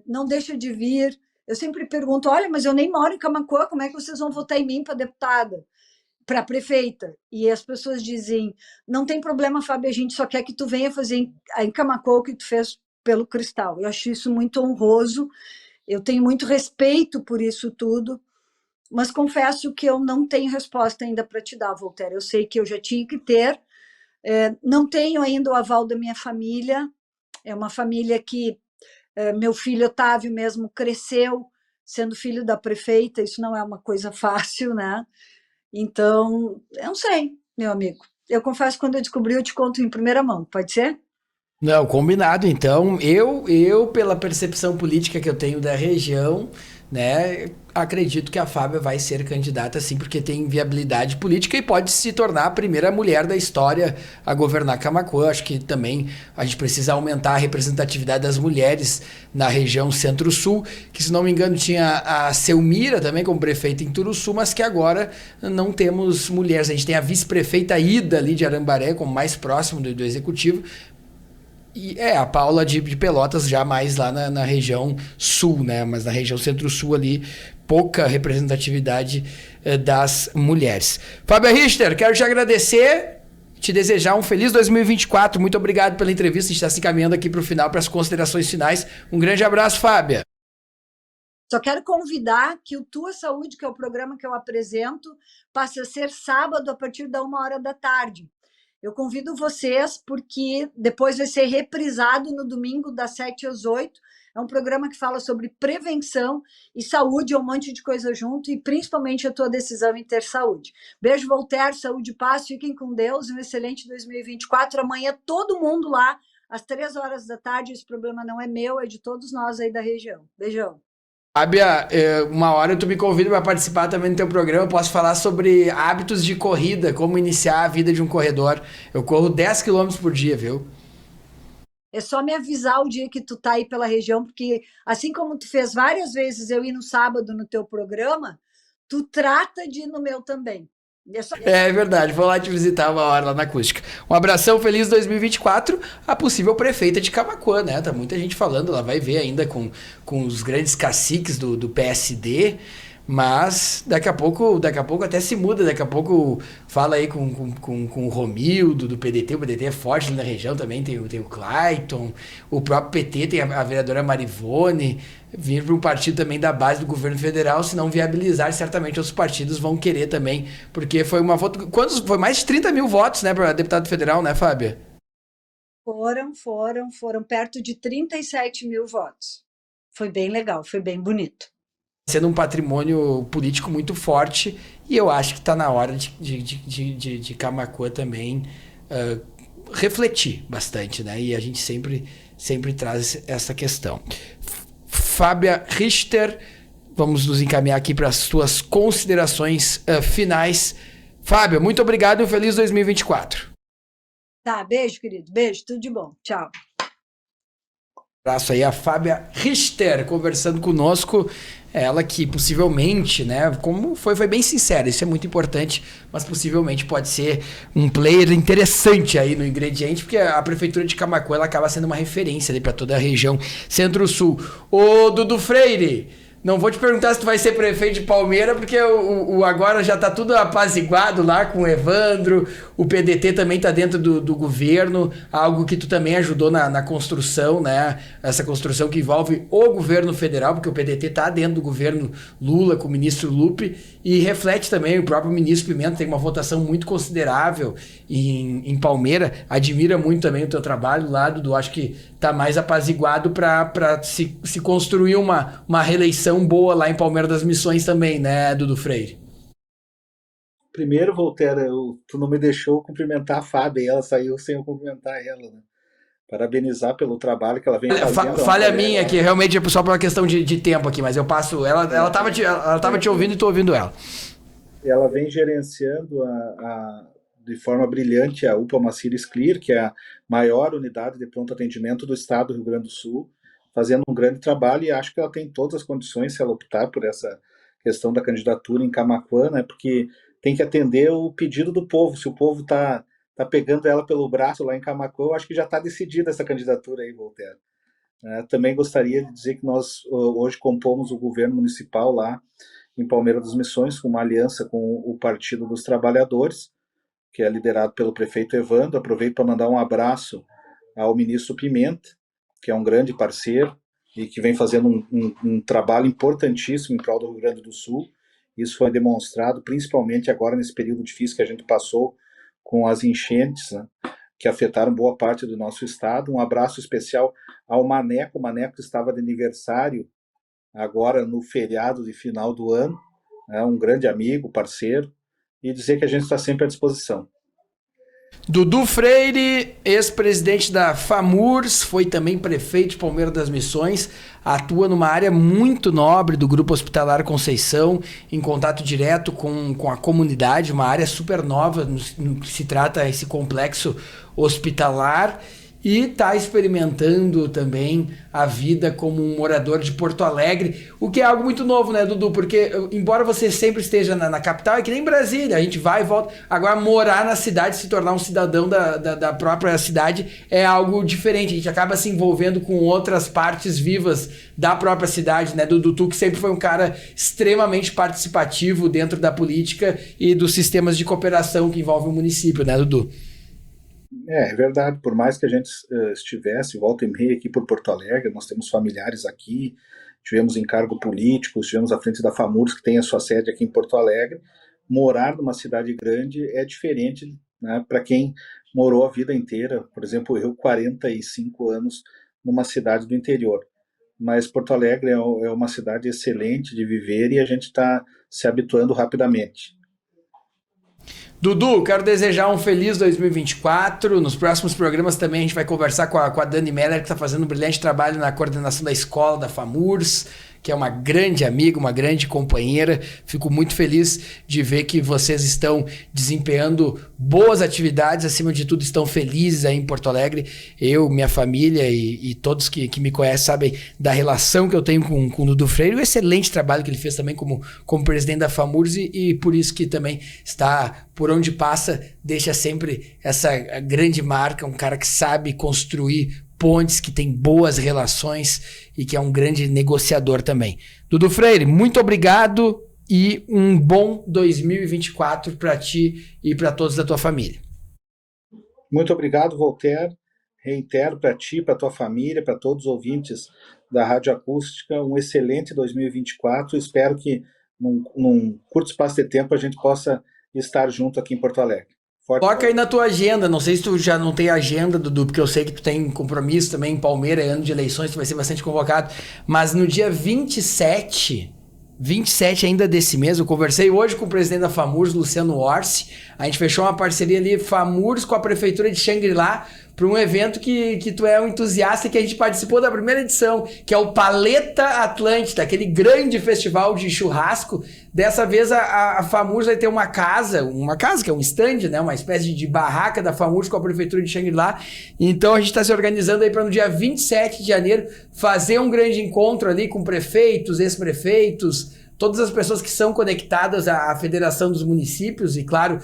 S5: não deixa de vir. Eu sempre pergunto: olha, mas eu nem moro em Camaquã, como é que vocês vão votar em mim para deputada? Para prefeita? E as pessoas dizem: não tem problema, Fábio, a gente só quer que tu venha fazer em Camaquã o que tu fez pelo Cristal. Eu acho isso muito honroso, eu tenho muito respeito por isso tudo, mas confesso que eu não tenho resposta ainda para te dar, Voltaire. Eu sei que eu já tinha que ter, não tenho ainda o aval da minha família, é uma família que meu filho Otávio mesmo cresceu sendo filho da prefeita, isso não é uma coisa fácil, né? Então, eu não sei, meu amigo. Eu confesso que quando eu descobri, eu te conto em primeira mão. Pode ser?
S2: Não, combinado. Então, eu pela percepção política que eu tenho da região, né, acredito que a Fábia vai ser candidata, sim, porque tem viabilidade política e pode se tornar a primeira mulher da história a governar Camaquã. Acho que também a gente precisa aumentar a representatividade das mulheres na região Centro-Sul, que, se não me engano, tinha a Selmira também como prefeita em Turuçu, mas que agora não temos mulheres. A gente tem a vice-prefeita Ida ali de Arambaré, como mais próximo do executivo, e a Paula de Pelotas já mais lá na região sul, né? Mas na região centro-sul ali, pouca representatividade das mulheres. Fábia Richter, quero te agradecer, te desejar um feliz 2024. Muito obrigado pela entrevista. A gente está se encaminhando aqui para o final, para as considerações finais. Um grande abraço, Fábia.
S5: Só quero convidar que o Tua Saúde, que é o programa que eu apresento, passe a ser sábado a partir da 1h da tarde. Eu convido vocês, porque depois vai ser reprisado no domingo, das 7 às 8. É um programa que fala sobre prevenção e saúde, é um monte de coisa junto, e principalmente a tua decisão em ter saúde. Beijo, Voltaire, saúde e paz, fiquem com Deus, um excelente 2024. Amanhã todo mundo lá, às 3 horas da tarde. Esse problema não é meu, é de todos nós aí da região. Beijão.
S2: Fábia, uma hora tu me convida para participar também do teu programa. Eu posso falar sobre hábitos de corrida, como iniciar a vida de um corredor. Eu corro 10 quilômetros por dia, viu?
S5: É só me avisar o dia que tu tá aí pela região, porque assim como tu fez várias vezes eu ir no sábado no teu programa, tu trata de ir no meu também.
S2: É verdade, vou lá te visitar uma hora lá na Acústica. Um abração, feliz 2024, a possível prefeita de Camaquã, né? Tá muita gente falando, ela vai ver ainda com os grandes caciques do PSD, mas daqui a pouco até se muda, daqui a pouco fala aí com o Romildo do PDT, o PDT é forte ali na região também, tem o Clayton, o próprio PT tem a vereadora Marivone, vir para um partido também da base do governo federal, se não viabilizar, certamente outros partidos vão querer também, porque foi uma voto, quantos, foi mais de 30 mil votos, né, para deputado federal, né, Fábia?
S5: Foram perto de 37 mil votos. Foi bem legal, foi bem bonito.
S2: Sendo um patrimônio político muito forte, e eu acho que está na hora de Camaquã também refletir bastante, né? E a gente sempre traz essa questão. Fábia Richter, vamos nos encaminhar aqui para as suas considerações finais. Fábia, muito obrigado e um feliz 2024.
S5: Tá, beijo, querido. Beijo, tudo de bom. Tchau.
S2: Abraço aí a Fábia Richter conversando conosco, ela que possivelmente, né, como foi bem sincera, isso é muito importante, mas possivelmente pode ser um player interessante aí no ingrediente, porque a prefeitura de Camaquã ela acaba sendo uma referência ali para toda a região Centro-Sul. Ô Dudu Freire, não vou te perguntar se tu vai ser prefeito de Palmeira, porque o agora já tá tudo apaziguado lá com o Evandro, o PDT também tá dentro do governo, algo que tu também ajudou na construção, né? Essa construção que envolve o governo federal, porque o PDT tá dentro do governo Lula, com o ministro Lupe, e reflete também, o próprio ministro Pimenta tem uma votação muito considerável em Palmeira, admira muito também o teu trabalho lá, Dudu, acho que tá mais apaziguado para se construir uma reeleição boa lá em Palmeira das Missões também, né, Dudu Freire?
S6: Primeiro, Voltaire, tu não me deixou cumprimentar a Fábia, e ela saiu sem eu cumprimentar ela, né? Parabenizar pelo trabalho que ela vem fazendo.
S2: Falha minha, que realmente é só por uma questão de tempo aqui, mas eu passo. Ela tava te ouvindo e tô ouvindo ela.
S6: Ela vem gerenciando de forma brilhante a UPA Macires Clear, que é a maior unidade de pronto atendimento do estado do Rio Grande do Sul, fazendo um grande trabalho, e acho que ela tem todas as condições, se ela optar por essa questão da candidatura em Camaquã, né, porque tem que atender o pedido do povo. Se o povo tá pegando ela pelo braço lá em Camaquã, eu acho que já está decidida essa candidatura aí, Voltaire. Também gostaria de dizer que nós hoje compomos o governo municipal lá em Palmeira das Missões, com uma aliança com o Partido dos Trabalhadores, que é liderado pelo prefeito Evandro. Aproveito para mandar um abraço ao ministro Pimenta, que é um grande parceiro e que vem fazendo um trabalho importantíssimo em prol do Rio Grande do Sul. Isso foi demonstrado principalmente agora nesse período difícil que a gente passou com as enchentes, né, que afetaram boa parte do nosso estado. Um abraço especial ao Maneco. O Maneco estava de aniversário agora no feriado de final do ano, né, um grande amigo, parceiro, e dizer que a gente está sempre à disposição.
S2: Dudu Freire, ex-presidente da FAMURS, foi também prefeito de Palmeira das Missões, atua numa área muito nobre do Grupo Hospitalar Conceição, em contato direto com a comunidade, uma área super nova no que se trata esse complexo hospitalar, e está experimentando também a vida como um morador de Porto Alegre, o que é algo muito novo, né, Dudu? Porque embora você sempre esteja na capital, é que nem Brasília, a gente vai e volta. Agora, morar na cidade, se tornar um cidadão da própria cidade é algo diferente. A gente acaba se envolvendo com outras partes vivas da própria cidade, né, Dudu? Tu que sempre foi um cara extremamente participativo dentro da política e dos sistemas de cooperação que envolvem o município, né, Dudu?
S6: É verdade, por mais que a gente estivesse volta e meia aqui por Porto Alegre, nós temos familiares aqui, tivemos encargo político, estivemos à frente da FAMURS, que tem a sua sede aqui em Porto Alegre. Morar numa cidade grande é diferente, né, para quem morou a vida inteira. Por exemplo, eu 45 anos numa cidade do interior. mas Porto Alegre é uma cidade excelente de viver e a gente está se habituando rapidamente.
S2: Dudu, quero desejar um feliz 2024. Nos próximos programas também a gente vai conversar com a Dani Meller, que está fazendo um brilhante trabalho na coordenação da escola da FAMURS, que é uma grande amiga, uma grande companheira. Fico muito feliz de ver que vocês estão desempenhando boas atividades, acima de tudo estão felizes aí em Porto Alegre. Eu, minha família e todos que me conhecem sabem da relação que eu tenho com o Dudu Freire, o excelente trabalho que ele fez também como presidente da FAMURS e por isso que também está, por onde passa, deixa sempre essa grande marca, um cara que sabe construir pontes, que tem boas relações e que é um grande negociador também. Dudu Freire, muito obrigado e um bom 2024 para ti e para todos da tua família.
S6: Muito obrigado, Voltaire. Reitero para ti, para tua família, para todos os ouvintes da Rádio Acústica, um excelente 2024. Espero que num curto espaço de tempo a gente possa estar junto aqui em Porto Alegre.
S2: Coloca aí na tua agenda, não sei se tu já não tem agenda, Dudu, porque eu sei que tu tem compromisso também em Palmeira, ano de eleições, tu vai ser bastante convocado, mas no dia 27 ainda desse mês, eu conversei hoje com o presidente da FAMURS, Luciano Orsi, a gente fechou uma parceria ali, FAMURS com a Prefeitura de Xangri-Lá, para um evento que tu é um entusiasta e que a gente participou da primeira edição, que é o Paleta Atlântida, aquele grande festival de churrasco. Dessa vez a FAMURS vai ter uma casa que é um stand, né, uma espécie de barraca da FAMURS com a Prefeitura de Xangri-Lá. Então a gente está se organizando aí para no dia 27 de janeiro fazer um grande encontro ali com prefeitos, ex-prefeitos, todas as pessoas que são conectadas à Federação dos Municípios, e claro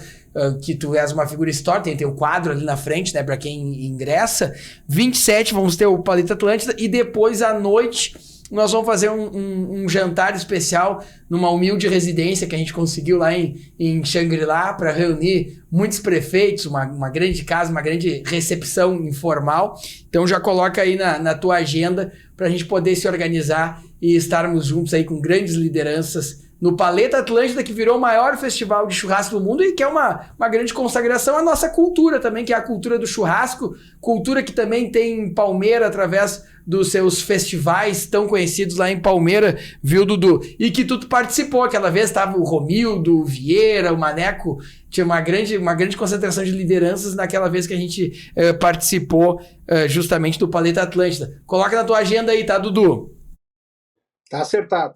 S2: que tu és uma figura histórica, tem o quadro ali na frente, né, para quem ingressa. 27 vamos ter o Paleta Atlântida e depois à noite nós vamos fazer um jantar especial numa humilde residência que a gente conseguiu lá em Xangri-Lá para reunir muitos prefeitos, uma grande casa, uma grande recepção informal. Então já coloca aí na tua agenda para a gente poder se organizar e estarmos juntos aí com grandes lideranças no Paleta Atlântida, que virou o maior festival de churrasco do mundo e que é uma grande consagração à nossa cultura também, que é a cultura do churrasco, cultura que também tem em Palmeira através dos seus festivais tão conhecidos lá em Palmeira, viu, Dudu? E que tu participou, aquela vez estava o Romildo, o Vieira, o Maneco, tinha uma grande concentração de lideranças naquela vez que a gente participou justamente do Paleta Atlântida. Coloca na tua agenda aí, tá, Dudu?
S6: Tá acertado.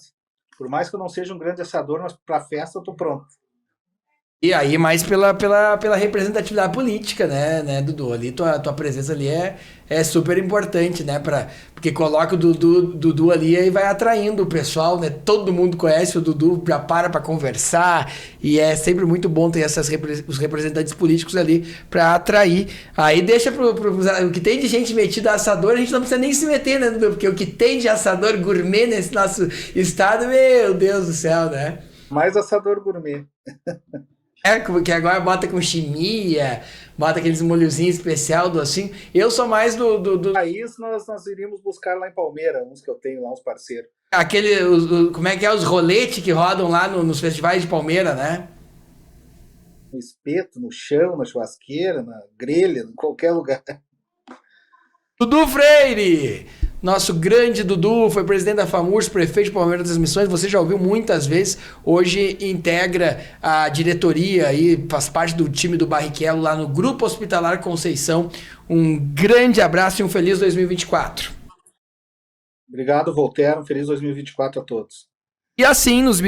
S6: Por mais que eu não seja um grande assador, mas para a festa eu tô pronto.
S2: E aí, mais pela representatividade política, né, Dudu? Ali, tua presença ali é super importante, né? Porque coloca o Dudu ali e vai atraindo o pessoal, né? Todo mundo conhece o Dudu, já para conversar, e é sempre muito bom ter os representantes políticos ali para atrair. Aí deixa o que tem de gente metida a assador, a gente não precisa nem se meter, né, Dudu? Porque o que tem de assador gourmet nesse nosso estado, meu Deus do céu, né?
S6: Mais assador gourmet.
S2: Que agora bota com chimia, bota aqueles molhozinhos especial, docinho. Eu sou mais do...
S6: Isso nós iríamos buscar lá em Palmeira, uns que eu tenho lá, uns parceiros.
S2: Como é que é? Os roletes que rodam lá nos festivais de Palmeira, né?
S6: No espeto, no chão, na churrasqueira, na grelha, em qualquer lugar.
S2: Dudu Freire! Nosso grande Dudu, foi presidente da FAMURS, prefeito de Palmeiras das Missões, você já ouviu muitas vezes, hoje integra a diretoria e faz parte do time do Barrichello lá no Grupo Hospitalar Conceição. Um grande abraço e um feliz 2024.
S6: Obrigado, Voltaire, um feliz 2024 a todos.
S2: E assim, nos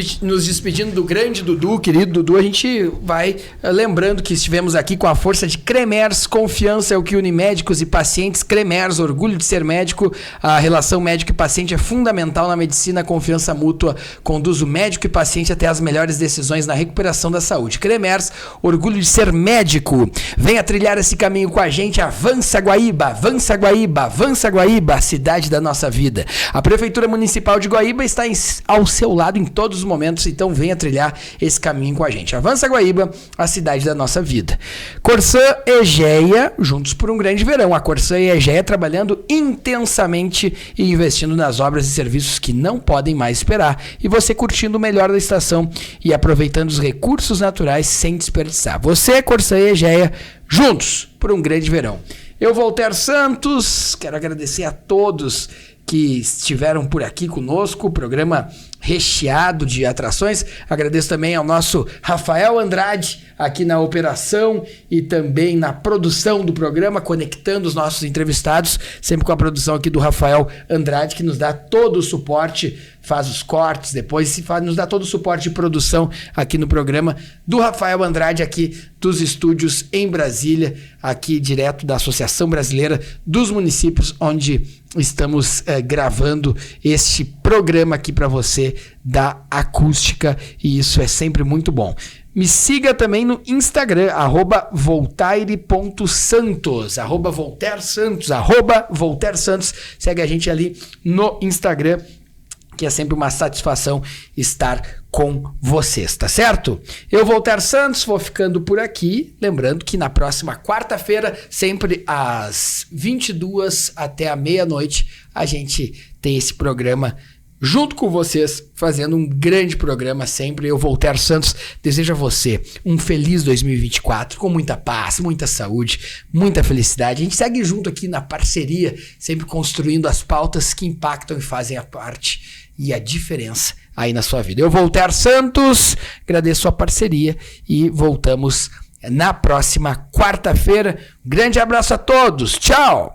S2: despedindo do grande Dudu, querido Dudu, a gente vai lembrando que estivemos aqui com a força de Cremers, confiança é o que une médicos e pacientes. Cremers, orgulho de ser médico. A relação médico e paciente é fundamental na medicina. A confiança mútua conduz o médico e paciente até as melhores decisões na recuperação da saúde. Cremers, orgulho de ser médico. Venha trilhar esse caminho com a gente. Avança Guaíba, avança Guaíba, avança Guaíba, a cidade da nossa vida. A Prefeitura Municipal de Guaíba está ao seu lado em todos os momentos, então venha trilhar esse caminho com a gente. Avança Guaíba, a cidade da nossa vida. Corsã e Egea, juntos por um grande verão. A Corsã e a Egea trabalhando intensamente e investindo nas obras e serviços que não podem mais esperar. E você curtindo o melhor da estação e aproveitando os recursos naturais sem desperdiçar. Você, Corsã e Egea, juntos por um grande verão. Eu, Voltaire Santos, quero agradecer a todos que estiveram por aqui conosco, programa recheado de atrações. Agradeço também ao nosso Rafael Andrade aqui na operação e também na produção do programa, conectando os nossos entrevistados, sempre com a produção aqui do Rafael Andrade, que nos dá todo o suporte, faz os cortes, depois nos dá todo o suporte de produção aqui no programa do Rafael Andrade, aqui dos estúdios em Brasília, aqui direto da Associação Brasileira dos Municípios, onde estamos gravando este programa aqui para você da Acústica, e isso é sempre muito bom. Me siga também no Instagram, @voltaire.santos, @voltairesantos, segue a gente ali no Instagram, que é sempre uma satisfação estar com vocês, tá certo? Eu, Voltaire Santos, vou ficando por aqui, lembrando que na próxima quarta-feira, sempre às 22 até a meia-noite, a gente tem esse programa junto com vocês, fazendo um grande programa sempre. Eu, Voltaire Santos, desejo a você um feliz 2024, com muita paz, muita saúde, muita felicidade. A gente segue junto aqui na parceria, sempre construindo as pautas que impactam e fazem a parte e a diferença aí na sua vida. Eu, Voltaire Santos, agradeço a parceria e voltamos na próxima quarta-feira. Grande abraço a todos, tchau!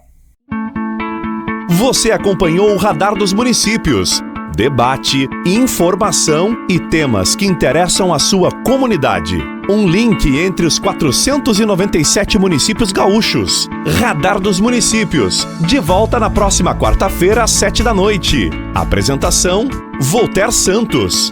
S1: Você acompanhou o Radar dos Municípios. Debate, informação e temas que interessam a sua comunidade. Um link entre os 497 municípios gaúchos. Radar dos Municípios. De volta na próxima quarta-feira às 7 da noite. Apresentação: Voltaire Santos.